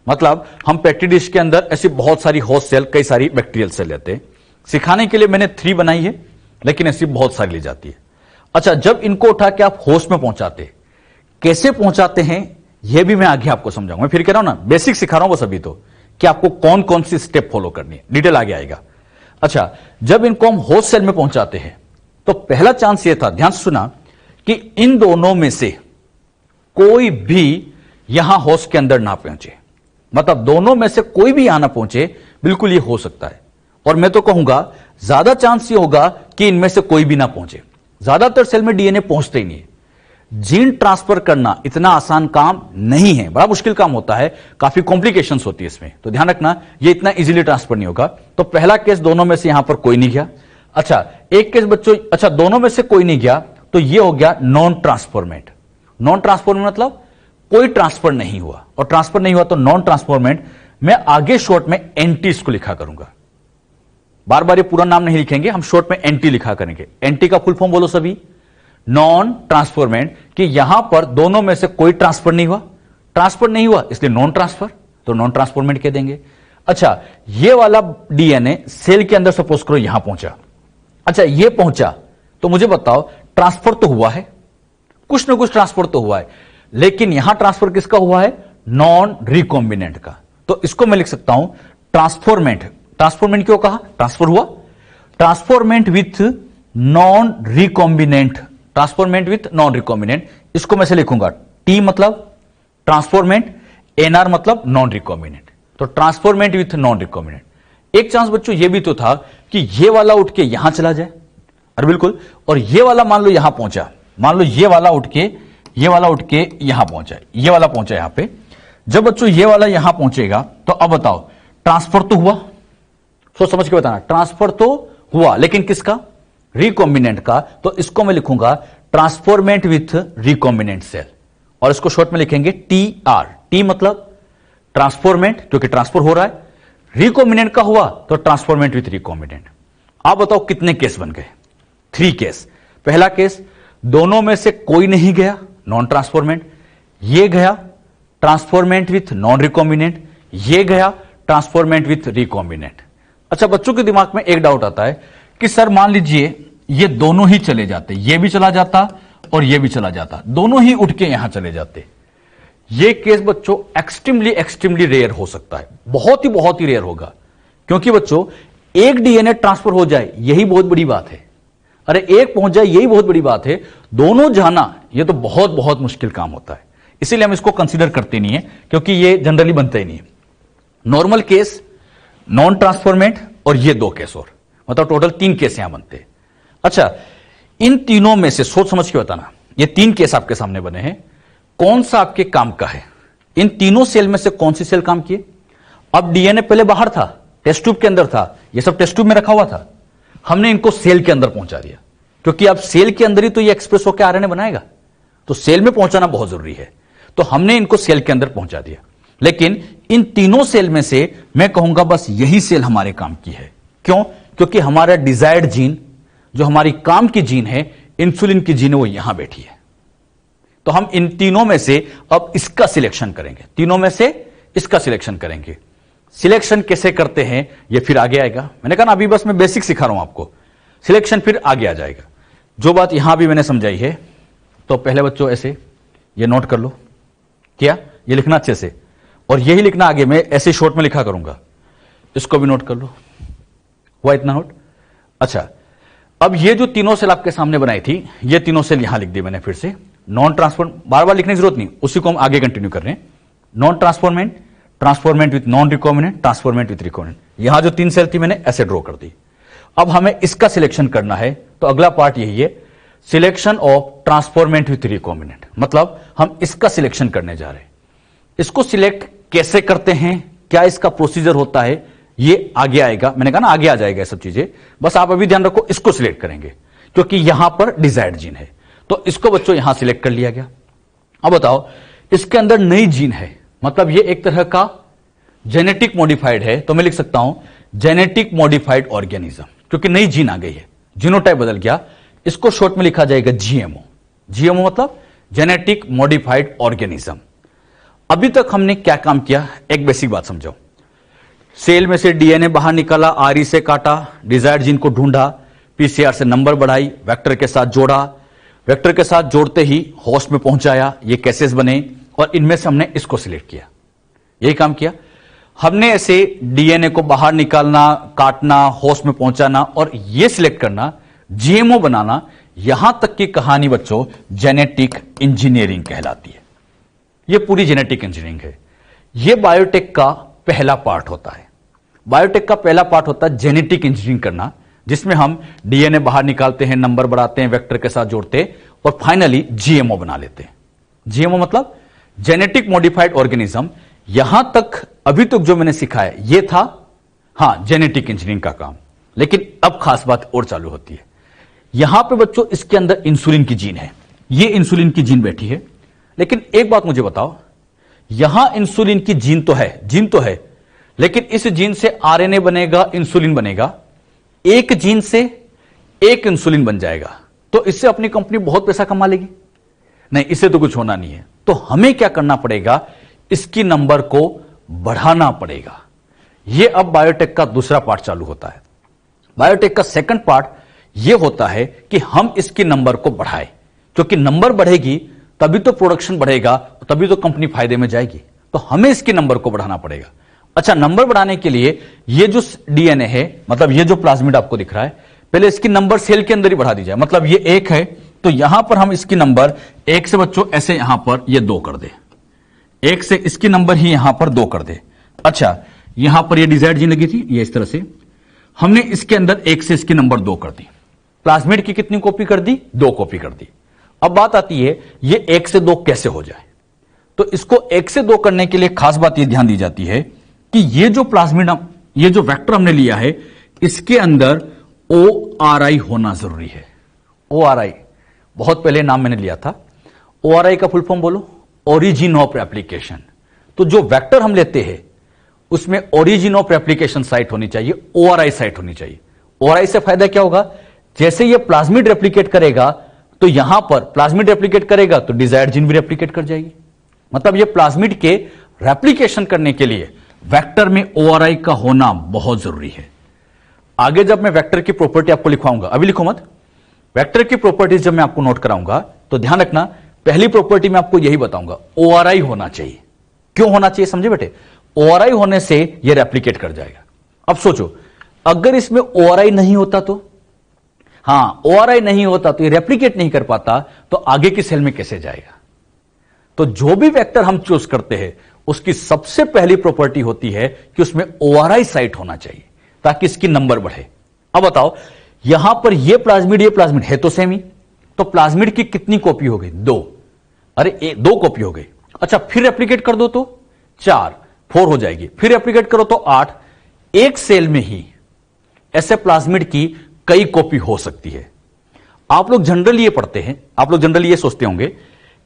मतलब हम पेट्री डिश के अंदर ऐसी बहुत सारी होस्ट सेल, कई सारी बैक्टीरियल सेल लेते हैं। सिखाने के लिए मैंने 3 बनाई है, लेकिन ऐसी बहुत सारी ली जाती है। अच्छा, जब इनको उठा के आप होस्ट में पहुंचाते, कैसे पहुंचाते हैं यह भी मैं आगे आपको समझाऊंगा। मैं फिर कह रहा हूं ना, बेसिक सिखा रहा हूं बस अभी तो, कि आपको कौन कौन सी स्टेप फॉलो करनी है, डिटेल आगे आएगा। अच्छा, जब इनको हम होस्ट सेल में पहुंचाते हैं तो पहला चांस यह था, ध्यान से सुना, कि इन दोनों में से कोई भी यहां होस्ट के अंदर ना पहुंचे, मतलब दोनों में से कोई भी यहां ना पहुंचे, बिल्कुल ये हो सकता है। और मैं तो कहूंगा ज्यादा चांस ये होगा कि इनमें से कोई भी ना पहुंचे। ज्यादातर सेल में डीएनए पहुंचते ही नहीं है। जीन ट्रांसफर करना इतना आसान काम नहीं है, बड़ा मुश्किल काम होता है, काफी कॉम्प्लिकेशंस होती है इसमें, तो ध्यान रखना ये इतना इजीली ट्रांसफर नहीं होगा। तो पहला केस, दोनों में से यहां पर कोई नहीं गया। अच्छा, एक केस बच्चों, अच्छा दोनों में से कोई नहीं गया तो ये हो गया नॉन ट्रांसफॉर्मेंट। नॉन ट्रांसफॉर्मेंट मतलब कोई ट्रांसफर नहीं हुआ, और ट्रांसफर नहीं हुआ तो नॉन ट्रांसफॉर्मेंट। मैं आगे शॉर्ट में एंटी इसको लिखा करूंगा, बार बार ये पूरा नाम नहीं लिखेंगे, हम शॉर्ट में एंटी लिखा करेंगे। एंटी का फुल फॉर्म बोलो सभी, नॉन ट्रांसफॉर्मेंट, कि यहां पर दोनों में से कोई ट्रांसफर नहीं हुआ। ट्रांसफर नहीं हुआ इसलिए नॉन ट्रांसफर, तो नॉन ट्रांसफॉर्मेंट कह देंगे। अच्छा, ये वाला डीएनए सेल के अंदर सपोज करो यहां पहुंचा। अच्छा, ये पहुंचा तो मुझे बताओ ट्रांसफर तो हुआ है, कुछ ना कुछ ट्रांसफर तो हुआ है, लेकिन यहां ट्रांसफर किसका हुआ है? नॉन रिकॉम्बिनेंट का। तो इसको मैं लिख सकता हूं ट्रांसफॉर्मेंट। ट्रांसफॉर्मेंट क्यों कहा? ट्रांसफर हुआ। Transformant with non recombinant, transformant with non recombinant, इसको मैं से लिखूंगा टी मतलब ट्रांसफॉर्मेंट, एनआर मतलब नॉन रिकॉम्बिनेंट। तो ट्रांसफॉर्मेंट विथ नॉन रिकॉम्बिनेंट। एक चांस बच्चों ये भी तो था कि ये वाला उठ के यहां चला जाए, अरे बिल्कुल, और ये वाला मान लो यहां पहुंचा, मान लो ये वाला उठ के यहां पहुंचा, ये वाला पहुंचा यहां पे। जब बच्चों ये वाला यहां पहुंचेगा तो अब बताओ ट्रांसफर तो हुआ, सोच समझ के बताना, ट्रांसफर तो हुआ, लेकिन किसका? रिकॉम्बिनेंट का। तो इसको मैं लिखूंगा ट्रांसफॉर्मेंट विथ रिकॉम्बिनेंट सेल, और इसको शॉर्ट में लिखेंगे टी आर। टी मतलब ट्रांसफॉर्मेंट, क्योंकि ट्रांसफर हो रहा है। रिकॉम्बिनेंट का हुआ तो ट्रांसफॉर्मेंट विथ रिकॉम्बिनेंट। आप बताओ कितने केस बन गए? 3 केस। पहला केस, दोनों में से कोई नहीं गया, नॉन ट्रांसफॉर्मेंट। ये गया ट्रांसफॉर्मेंट विथ नॉन रिकॉम्बिनेंट, ये गया ट्रांसफॉर्मेंट विथ रिकॉम्बिनेंट। अच्छा, बच्चों के दिमाग में एक डाउट आता है कि सर मान लीजिए ये दोनों ही चले जाते, ये भी चला जाता और ये भी चला जाता, दोनों ही उठ के यहां चले जाते। ये केस बच्चों एक्सट्रीमली रेयर हो सकता है, बहुत ही रेयर होगा, क्योंकि बच्चों एक डीएनए ट्रांसफर हो जाए यही बहुत बड़ी बात है, अरे एक पहुंच जाए यही बहुत बड़ी बात है, दोनों जाना ये तो बहुत मुश्किल काम होता है। इसीलिए हम इसको कंसीडर करते नहीं है, क्योंकि ये जनरली बनता ही नहीं है। नॉर्मल केस, नॉन ट्रांसफॉर्मेंट, और ये 2 केस और, मतलब टोटल 3 केस यहां बनते हैं। अच्छा, इन तीनों में से सोच समझ के बताना, ये 3 केस आपके सामने बने हैं, कौन सा आपके काम का है? इन तीनों सेल में से कौन सी सेल काम किए? अब डीएनए पहले बाहर था, टेस्ट ट्यूब के अंदर था, ये सब टेस्ट ट्यूब में रखा हुआ था, हमने इनको सेल के अंदर पहुंचा दिया, क्योंकि अब सेल के अंदर ही तो ये एक्सप्रेस होकर आरएनए बनाएगा, तो सेल में पहुंचाना बहुत जरूरी है, तो हमने इनको सेल के अंदर पहुंचा दिया। लेकिन इन तीनों सेल में से मैं कहूंगा बस यही सेल हमारे काम की है। क्यों? क्योंकि हमारा डिजायर्ड जीन, जो हमारी काम की जीन है, इंसुलिन की जीन है, वो यहां बैठी है। तो हम इन तीनों में से अब इसका सिलेक्शन करेंगे, तीनों में से इसका सिलेक्शन करेंगे। सिलेक्शन कैसे करते हैं ये फिर आगे आएगा, मैंने कहा ना अभी बस मैं बेसिक सिखा रहा हूं आपको, सिलेक्शन फिर आगे आ जाएगा। जो बात यहां भी मैंने समझाई है, तो पहले बच्चों ऐसे ये नोट कर लो, क्या ये लिखना अच्छे से, और यही लिखना आगे, मैं ऐसे शॉर्ट में लिखा करूंगा, इसको भी नोट कर लो। हुआ इतना नोट? अच्छा, अब ये जो तीनों सेल आपके सामने बनाई थी, ये तीनों सेल यहां लिख दी मैंने फिर से। नॉन ट्रांसफॉर्म बार बार लिखने की जरूरत नहीं, उसी को हम आगे कंटिन्यू कर रहे हैं। Non transformant, transformant with non recombinant, transformant with recombinant. यहां जो 3 सेल थी मैंने ऐसे ड्रॉ कर दी। अब हमें इसका सिलेक्शन करना है, तो अगला पार्ट यही है, selection of transformant with recombinant, मतलब हम इसका सिलेक्शन करने जा रहे हैं। इसको सिलेक्ट कैसे करते हैं, क्या इसका प्रोसीजर होता है, ये आगे आएगा, मैंने कहा ना आगे आ जाएगा ये सब चीजें, बस आप अभी ध्यान रखो इसको सिलेक्ट करेंगे, क्योंकि यहां पर डिजायर्ड जीन है, तो इसको बच्चों यहां सिलेक्ट कर लिया गया। अब बताओ इसके अंदर नई जीन है, मतलब ये एक तरह का जेनेटिक मॉडिफाइड है, तो मैं लिख सकता हूं जेनेटिक मॉडिफाइड ऑर्गेनिज्म, क्योंकि नई जीन आ गई है, जीनोटाइप बदल गया, इसको शॉर्ट में लिखा जाएगा जीएमओ। जीएमओ मतलब जेनेटिक मॉडिफाइड ऑर्गेनिज्म। अभी तक हमने क्या काम किया, एक बेसिक बात समझो, सेल में से डीएनए बाहर निकाला, आरई से काटा, डिजायर्ड जीन को ढूंढा, पीसीआर से नंबर बढ़ाई, वेक्टर के साथ जोड़ा, वेक्टर के साथ जोड़ते ही होस्ट में पहुंचाया, ये केसेस बने और इनमें से हमने इसको सिलेक्ट किया। यही काम किया हमने। ऐसे डीएनए को बाहर निकालना, काटना, होस्ट में पहुंचाना और ये सिलेक्ट करना, जीएमओ बनाना, यहां तक की कहानी बच्चों जेनेटिक इंजीनियरिंग कहलाती है। ये पूरी जेनेटिक इंजीनियरिंग है। ये बायोटेक का पहला पार्ट होता है। बायोटेक का पहला पार्ट होता है जेनेटिक इंजीनियरिंग करना, जिसमें हम डीएनए बाहर निकालते हैं, नंबर बढ़ाते हैं, वेक्टर के साथ जोड़ते हैं और फाइनली जीएमओ बना लेते हैं। जीएमओ मतलब जेनेटिक मॉडिफाइड ऑर्गेनिज्म। यहां तक अभी तक जो मैंने सिखाया ये था जेनेटिक इंजीनियरिंग का काम। लेकिन अब खास बात और चालू होती है। यहां पे बच्चों इसके अंदर इंसुलिन की जीन है, ये इंसुलिन की जीन बैठी है। लेकिन एक बात मुझे बताओ, यहां इंसुलिन की जीन तो है, लेकिन इस जीन से आरएनए बनेगा, इंसुलिन बनेगा। एक जीन से एक इंसुलिन बन जाएगा, तो इससे अपनी कंपनी बहुत पैसा कमा लेगी? नहीं, इससे तो कुछ होना नहीं है। तो हमें क्या करना पड़ेगा, इसकी नंबर को बढ़ाना पड़ेगा। यह अब बायोटेक का दूसरा पार्ट चालू होता है। बायोटेक का सेकंड पार्ट यह होता है कि हम इसकी नंबर को बढ़ाएं, क्योंकि नंबर बढ़ेगी तभी तो प्रोडक्शन बढ़ेगा, तभी तो कंपनी फायदे में जाएगी। तो हमें इसकी नंबर को बढ़ाना पड़ेगा। अच्छा, नंबर बढ़ाने के लिए ये जो डीएनए है, मतलब ये जो प्लाज्मिड आपको दिख रहा है, पहले इसकी नंबर सेल के अंदर ही बढ़ा दी जाए। मतलब ये 1 है तो यहां पर हम इसकी नंबर 1 से बच्चों ऐसे यहां पर ये 2 कर दे, 1 से इसकी नंबर ही यहां पर 2 कर दे। अच्छा, यहां पर ये डिजायर्ड जीन लगी थी, ये इस तरह से हमने इसके अंदर 1 से इसकी नंबर 2 कर दी। प्लाज्मिड की कितनी कॉपी कर दी? 2 कॉपी कर दी। अब बात आती है ये 1 से 2 कैसे हो जाए। तो इसको 1 से 2 करने के लिए खास बात यह ध्यान दी जाती है कि ये जो प्लाज्मिड, ये जो वेक्टर हमने लिया है, इसके अंदर ORI होना जरूरी है। ORI बहुत पहले नाम मैंने लिया था। ORI का फुल फॉर्म बोलो, ओरिजिन ऑफ रेप्लिकेशन। तो जो वेक्टर हम लेते हैं उसमें ओरिजिन ऑफ रेप्लिकेशन साइट होनी चाहिए, ORI साइट होनी चाहिए। ORI से फायदा क्या होगा, जैसे ये प्लाज्मिड रेप्लिकेट करेगा तो यहां पर प्लाज्मिड रेप्लिकेट करेगा तो डिजायर्ड जीन भी रेप्लिकेट कर जाएगी। मतलब ये प्लाज्मिड के रेप्लिकेशन करने के लिए वेक्टर में ORI का होना बहुत जरूरी है। आगे जब मैं वेक्टर की प्रॉपर्टी आपको लिखवाऊंगा, अभी लिखो मत, वेक्टर की प्रॉपर्टीज जब मैं आपको नोट कराऊंगा तो ध्यान रखना, पहली प्रॉपर्टी में आपको यही बताऊंगा, ORI होना चाहिए। क्यों होना चाहिए समझे बेटे? ORI होने से यह रेप्लिकेट कर जाएगा। अब सोचो, अगर इसमें ORI नहीं होता तो, ORI नहीं होता तो ये रेप्लिकेट नहीं कर पाता, तो आगे की सेल में कैसे जाएगा? तो जो भी वेक्टर हम चूज करते हैं उसकी सबसे पहली प्रॉपर्टी होती है कि उसमें ORI साइट होना चाहिए ताकि इसकी नंबर बढ़े। अब बताओ, यहां पर ये प्लाज्मिड है तो सेम ही, तो प्लाज्मिड की कितनी कॉपी हो गई? 2। अरे 2 कॉपी हो गई। अच्छा, फिर रेप्लिकेट कर दो तो 4, 4 हो जाएगी। फिर रेप्लिकेट करो तो 8। एक सेल में ही ऐसे प्लाज्मिड की कई कॉपी हो सकती है। आप लोग जनरली ये पढ़ते हैं, आप लोग जनरली ये सोचते होंगे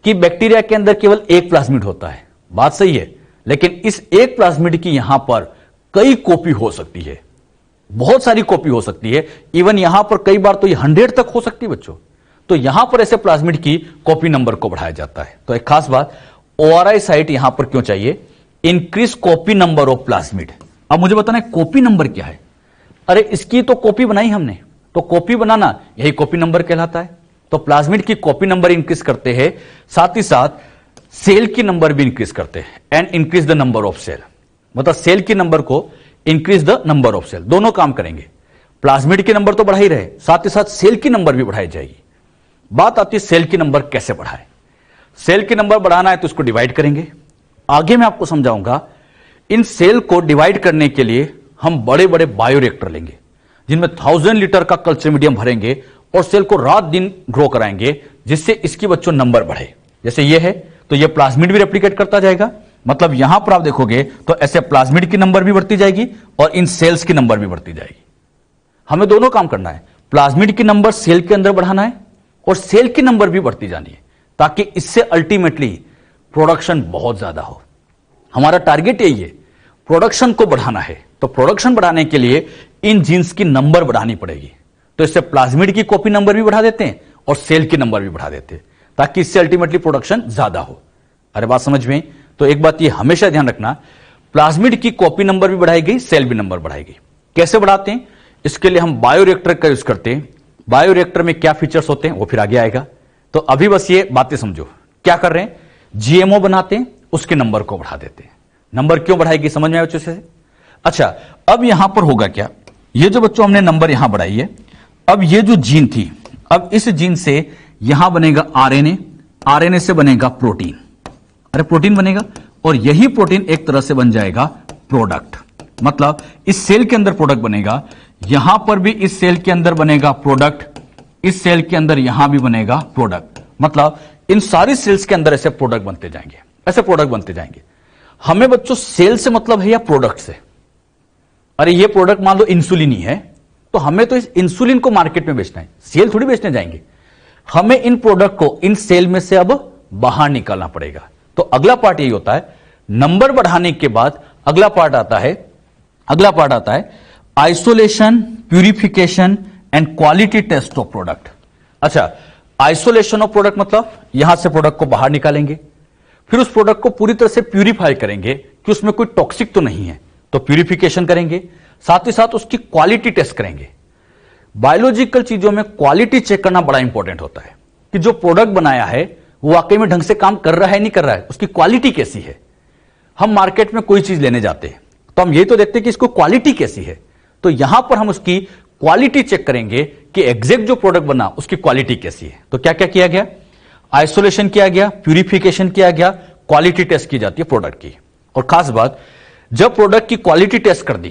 कि बैक्टीरिया के अंदर केवल एक प्लाज्मिड होता है। बात सही है, लेकिन इस एक प्लाज्मिड की यहां पर कई कॉपी हो सकती है, बहुत सारी कॉपी हो सकती है। इवन यहां पर कई बार तो ये 100 तक हो सकती है बच्चों। तो यहां पर ऐसे प्लाज्मिड की कॉपी नंबर को बढ़ाया जाता है। तो एक खास बात, ORI साइट यहां पर क्यों चाहिए? Increase copy number of plasmid. अब मुझे बताना है कॉपी नंबर क्या है? अरे इसकी तो कॉपी बनाई हमने, तो कॉपी बनाना यही कॉपी नंबर कहलाता है। तो प्लाज्मिड की कॉपी नंबर इंक्रीज करते हैं, साथ ही साथ सेल की नंबर भी इंक्रीज करते हैं। And increase the number of cell, मतलब सेल की नंबर को increase the number of cell, दोनों काम करेंगे। प्लाज्मिड की नंबर तो बढ़ाई रहे, साथ ही साथ सेल की नंबर भी बढ़ाई जाएगी। बात आती है सेल की नंबर कैसे बढ़ाए। सेल की नंबर बढ़ाना है तो इसको डिवाइड करेंगे। आगे मैं आपको समझाऊंगा। इन सेल को डिवाइड करने के लिए हम बड़े बड़े बायोरिएक्टर लेंगे, जिनमें 1000 लीटर का कल्चर मीडियम भरेंगे और सेल को रात दिन ग्रो कराएंगे, जिससे इसकी बच्चों नंबर बढ़े। जैसे ये है तो ये प्लाज्मिड भी रेप्लिकेट करता जाएगा। मतलब यहां पर आप देखोगे तो ऐसे प्लाज्मिड की नंबर भी बढ़ती जाएगी और इन सेल्स की नंबर भी बढ़ती जाएगी। हमें दोनों काम करना है, प्लाज्मिड की नंबर सेल के अंदर बढ़ाना है और सेल की नंबर भी बढ़ती जानी है, ताकि इससे अल्टीमेटली प्रोडक्शन बहुत ज्यादा हो। हमारा टारगेट यही है, प्रोडक्शन को बढ़ाना है। तो प्रोडक्शन बढ़ाने के लिए इन जीन्स की नंबर बढ़ानी पड़ेगी। तो इससे प्लाज्मिड की कॉपी नंबर भी बढ़ा देते हैं और सेल की नंबर भी बढ़ा देते हैं, ताकि इससे अल्टीमेटली प्रोडक्शन ज्यादा हो। अरे बात समझ में? तो एक बात ये हमेशा ध्यान रखना, प्लाज्मिड की कॉपी नंबर भी बढ़ाई गई, सेल भी नंबर बढ़ाई गई। कैसे बढ़ाते हैं? इसके लिए हम बायोरिएक्टर का यूज करते हैं। बायोरिएक्टर में क्या फीचर्स होते हैं वो फिर आगे आएगा। तो अभी बस ये बातें समझो क्या कर रहे हैं। जीएमओ बनाते हैं, उसके नंबर को बढ़ा देते हैं। नंबर क्यों बढ़ाएगी समझ में आया बच्चों से? अच्छा, अब यहां पर होगा क्या, ये जो बच्चों हमने नंबर यहां बढ़ाई है, अब ये जो जीन थी, अब इस जीन से यहां बनेगा आरएनए, आरएनए से बनेगा प्रोटीन, अरे प्रोटीन बनेगा, और यही प्रोटीन एक तरह से बन जाएगा प्रोडक्ट। मतलब इस सेल के अंदर प्रोडक्ट बनेगा, यहां पर भी इस सेल के अंदर बनेगा प्रोडक्ट, इस सेल के अंदर यहां भी बनेगा प्रोडक्ट। मतलब इन सारी सेल्स के अंदर ऐसे प्रोडक्ट बनते जाएंगे, ऐसे प्रोडक्ट बनते जाएंगे। हमें बच्चों सेल से मतलब है या प्रोडक्ट से? अरे ये प्रोडक्ट मान लो इंसुलिन ही है, तो हमें तो इस इंसुलिन को मार्केट में बेचना है, सेल थोड़ी बेचने जाएंगे। हमें इन प्रोडक्ट को इन सेल में से अब बाहर निकालना पड़ेगा। तो अगला पार्ट यही होता है, नंबर बढ़ाने के बाद अगला पार्ट आता है isolation, purification and quality test of product. अच्छा, आइसोलेशन ऑफ प्रोडक्ट मतलब यहां से प्रोडक्ट को बाहर निकालेंगे, फिर उस प्रोडक्ट को पूरी तरह से प्यूरिफाई करेंगे कि उसमें कोई टॉक्सिक तो नहीं है, तो प्यूरिफिकेशन करेंगे, साथ ही साथ उसकी क्वालिटी टेस्ट करेंगे। बायोलॉजिकल चीजों में क्वालिटी चेक करना बड़ा इंपॉर्टेंट होता है कि जो प्रोडक्ट बनाया है वो वाकई में ढंग से काम कर रहा है नहीं कर रहा है, उसकी क्वालिटी कैसी है। हम मार्केट में कोई चीज लेने जाते हैं तो हम यही तो देखते हैं कि इसको क्वालिटी कैसी है, तो यहां पर हम उसकी क्वालिटी चेक करेंगे कि एग्जैक्ट जो प्रोडक्ट बना उसकी क्वालिटी कैसी है। तो क्या क्या किया गया? आइसोलेशन किया गया, प्यूरिफिकेशन किया गया, क्वालिटी टेस्ट की जाती है प्रोडक्ट की। और खास बात, जब प्रोडक्ट की क्वालिटी टेस्ट कर दी,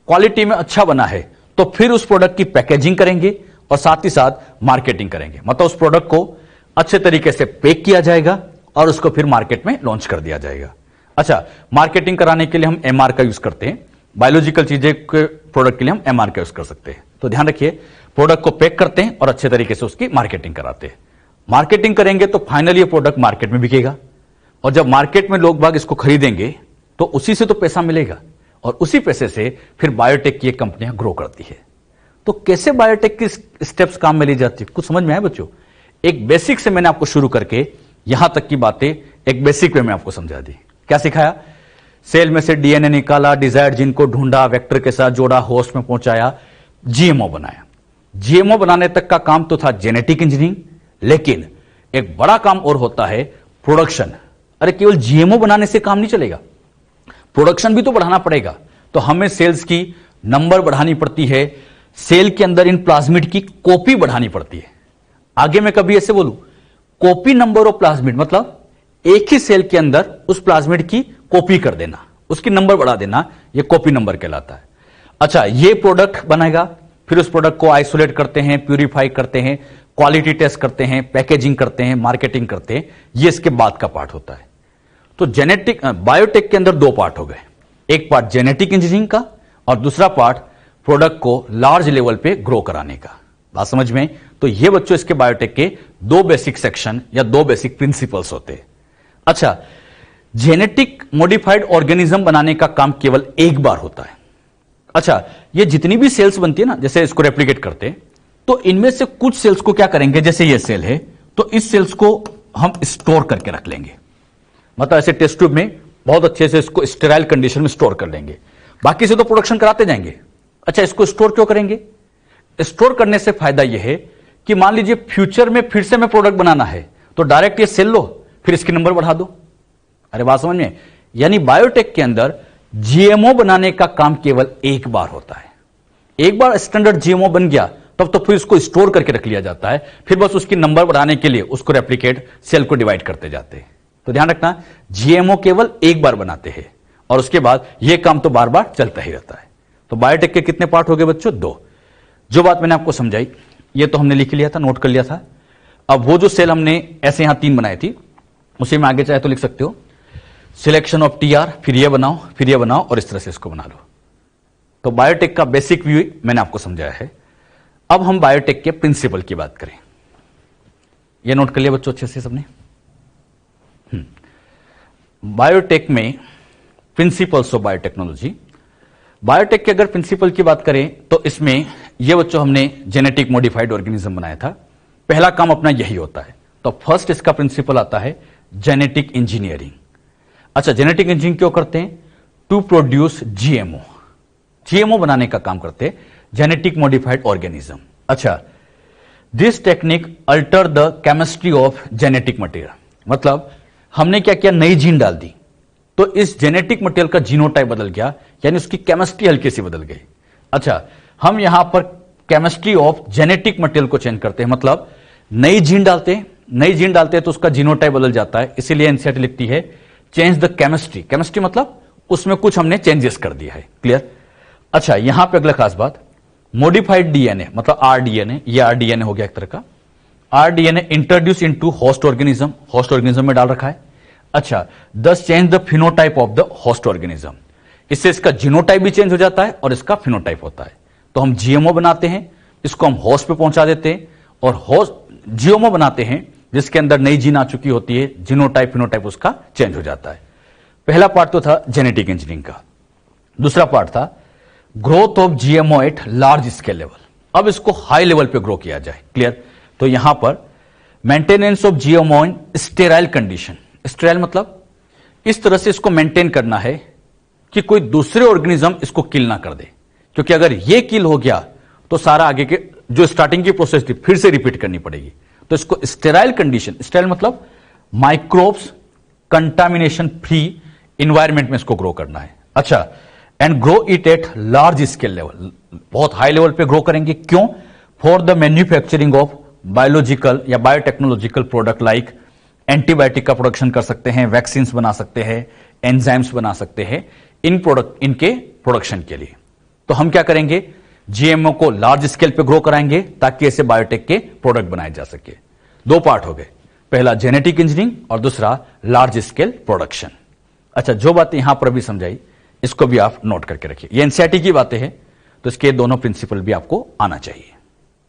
क्वालिटी में अच्छा बना है, तो फिर उस प्रोडक्ट की पैकेजिंग करेंगे और साथ ही साथ मार्केटिंग करेंगे। मतलब उस प्रोडक्ट को अच्छे तरीके से पैक किया जाएगा और उसको फिर मार्केट में लॉन्च कर दिया जाएगा। अच्छा, मार्केटिंग कराने के लिए हम एमआर का यूज करते हैं। बायोलॉजिकल चीजें के प्रोडक्ट के लिए हम एमआर का यूज कर सकते हैं। तो ध्यान रखिए, प्रोडक्ट को पैक करते हैं और अच्छे तरीके से उसकी मार्केटिंग कराते हैं। मार्केटिंग करेंगे तो फाइनली ये प्रोडक्ट मार्केट में बिकेगा, और जब मार्केट में लोग बाग इसको खरीदेंगे तो उसी से तो पैसा मिलेगा, और उसी पैसे से फिर बायोटेक की कंपनियां ग्रो करती है। तो कैसे बायोटेक की स्टेप्स काम में ली जाती है, कुछ समझ में आया बच्चों? एक बेसिक से मैंने आपको शुरू करके यहां तक की बातें एक बेसिक वे में आपको समझा दी। क्या सिखाया? सेल में से डीएनए निकाला, डिजायर्ड जीन को ढूंढा, वेक्टर के साथ जोड़ा, होस्ट में पहुंचाया, जीएमओ बनाया। जीएमओ बनाने तक का काम तो था जेनेटिक इंजीनियरिंग, लेकिन एक बड़ा काम और होता है प्रोडक्शन। अरे केवल जीएमओ बनाने से काम नहीं चलेगा, प्रोडक्शन भी तो बढ़ाना पड़ेगा। तो हमें सेल्स की नंबर बढ़ानी पड़ती है, सेल के अंदर इन प्लाज्मिड की कॉपी बढ़ानी पड़ती है। आगे मैं कभी ऐसे बोलूं, कॉपी नंबर ऑफ प्लाज्मिड मतलब एक ही सेल के अंदर उस प्लाज्मिड की कॉपी कर देना, उसकी नंबर बढ़ा देना, यह कॉपी नंबर कहलाता है। अच्छा, ये प्रोडक्ट बनेगा, फिर उस प्रोडक्ट को आइसोलेट करते हैं, प्यूरिफाई करते हैं, क्वालिटी टेस्ट करते हैं, पैकेजिंग करते हैं, मार्केटिंग करते हैं, ये इसके बाद का पार्ट होता है। तो जेनेटिक बायोटेक के अंदर दो पार्ट हो गए, एक पार्ट जेनेटिक इंजीनियरिंग का और दूसरा पार्ट प्रोडक्ट को लार्ज लेवल पे ग्रो कराने का। बात समझ में? तो ये बच्चों इसके बायोटेक के दो बेसिक सेक्शन या दो बेसिक प्रिंसिपल्स होते हैं। अच्छा, जेनेटिक मॉडिफाइड ऑर्गेनिज्म बनाने का काम केवल एक बार होता है। अच्छा, ये जितनी भी सेल्स बनती है ना, जैसे इसको रेप्लिकेट करते हैं, तो इनमें से कुछ सेल्स को क्या करेंगे, जैसे ये सेल है तो इस सेल्स को हम स्टोर करके रख लेंगे, मतलब ऐसे टेस्ट ट्यूब में बहुत अच्छे से इसको स्टेराइल कंडीशन में स्टोर कर लेंगे, बाकी से तो प्रोडक्शन कराते जाएंगे। अच्छा, इसको स्टोर क्यों करेंगे? स्टोर करने से फायदा यह है कि मान लीजिए फ्यूचर में फिर से मैं प्रोडक्ट बनाना है तो डायरेक्ट ये सेल लो, फिर इसकी नंबर बढ़ा दो। अरे बात समझ में? यानी बायोटेक के अंदर जीएमओ बनाने का काम केवल एक बार होता है। एक बार स्टैंडर्ड जीएमओ बन गया तब तो फिर उसको स्टोर करके रख लिया जाता है, फिर बस उसकी नंबर बढ़ाने के लिए उसको रेप्लिकेट सेल को डिवाइड करते जाते हैं। तो ध्यान रखना, जीएमओ केवल एक बार बनाते हैं और उसके बाद यह काम तो बार बार चलता ही रहता है। तो बायोटेक के कितने पार्ट हो गए बच्चों? दो। जो बात मैंने आपको समझाई ये तो हमने लिख लिया था, नोट कर लिया था। अब वो जो सेल हमने ऐसे यहां 3 बनाई थी, उसे में आगे चाहे तो लिख सकते हो, सिलेक्शन ऑफ टीआर, फिर ये बनाओ, फिर ये बनाओ और इस तरह से इसको बना लो। तो बायोटेक का बेसिक व्यू मैंने आपको समझाया है। अब हम बायोटेक के प्रिंसिपल की बात करें। ये नोट कर लिया बच्चों अच्छे से सबने? बायोटेक में प्रिंसिपल्स ऑफ बायोटेक्नोलॉजी। बायोटेक के अगर प्रिंसिपल की बात करें तो इसमें यह बच्चों हमने जेनेटिक मॉडिफाइड ऑर्गेनिज्म बनाया था, पहला काम अपना यही होता है। तो फर्स्ट इसका प्रिंसिपल आता है जेनेटिक इंजीनियरिंग। अच्छा, जेनेटिक इंजीनियरिंग क्यों करते हैं? To produce GMO. जीएमओ बनाने का काम करते जेनेटिक मॉडिफाइड ऑर्गेनिज्म। अच्छा, this technique alter the chemistry of genetic material, मतलब हमने क्या किया, नई जीन डाल दी तो इस जेनेटिक मटेरियल का जीनोटाइप बदल गया, यानी उसकी केमिस्ट्री हल्की सी बदल गई। अच्छा, हम यहां पर केमिस्ट्री ऑफ जेनेटिक मटेरियल को चेंज करते हैं, मतलब नई जीन डालते हैं तो उसका जीनोटाइप बदल जाता है। इसीलिए एनसीईआरटी लिखती है चेंज द केमिस्ट्री। केमिस्ट्री मतलब उसमें कुछ हमने चेंजेस कर दिया है। क्लियर? अच्छा, यहां पे अगला खास बात, मॉडिफाइड डीएनए मतलब आरडीएनए, ये आरडीएनए हो गया एक तरह का। RDNA introduce into host organism, host organism में डाल रखा है। अच्छा, दस change the phenotype of the host organism, इससे इसका जीनोटाइप भी चेंज हो जाता है और इसका फिनोटाइप होता है। तो हम जीएमओ बनाते हैं, इसको हम होस्ट पे पहुंचा देते हैं, और होस्ट जीएमओ बनाते हैं जिसके अंदर नई जीन आ चुकी होती है, जीनोटाइप फिनोटाइप उसका चेंज हो जाता है। पहला पार्ट तो था जेनेटिक इंजीनियरिंग का। दूसरा पार्ट था growth of GMO at large scale level. अब इसको हाई लेवल पे ग्रो किया जाए। क्लियर? तो यहां पर maintenance of GMO in sterile condition. Sterile मतलब इस तरह से इसको मेंटेन करना है कि कोई दूसरे ऑर्गेनिज्म इसको किल ना कर दे, क्योंकि अगर ये किल हो गया तो सारा आगे के जो स्टार्टिंग की प्रोसेस थी फिर से रिपीट करनी पड़ेगी। तो इसको स्टेराइल कंडीशन, स्टेराइल मतलब माइक्रोब्स कंटामिनेशन फ्री इन्वायरमेंट में इसको ग्रो करना है। अच्छा, and grow it at large scale level, बहुत हाई लेवल पे ग्रो करेंगे। क्यों? For the manufacturing of biological या बायोटेक्नोलॉजिकल प्रोडक्ट लाइक एंटीबायोटिक का प्रोडक्शन कर सकते हैं, वैक्सीन बना सकते हैं, एंजाइम्स बना सकते हैं इनके प्रोडक्शन के लिए। तो हम क्या करेंगे, जीएमओ को लार्ज स्केल पे ग्रो कराएंगे ताकि ऐसे बायोटेक के प्रोडक्ट बनाए जा सके। दो पार्ट हो गए, पहला जेनेटिक इंजीनियरिंग और दूसरा लार्ज स्केल प्रोडक्शन। अच्छा, जो बातें यहां पर भी समझाई इसको भी आप नोट करके रखिए। ये एनसीईआरटी की बातें हैं, तो इसके दोनों प्रिंसिपल भी आपको आना चाहिए।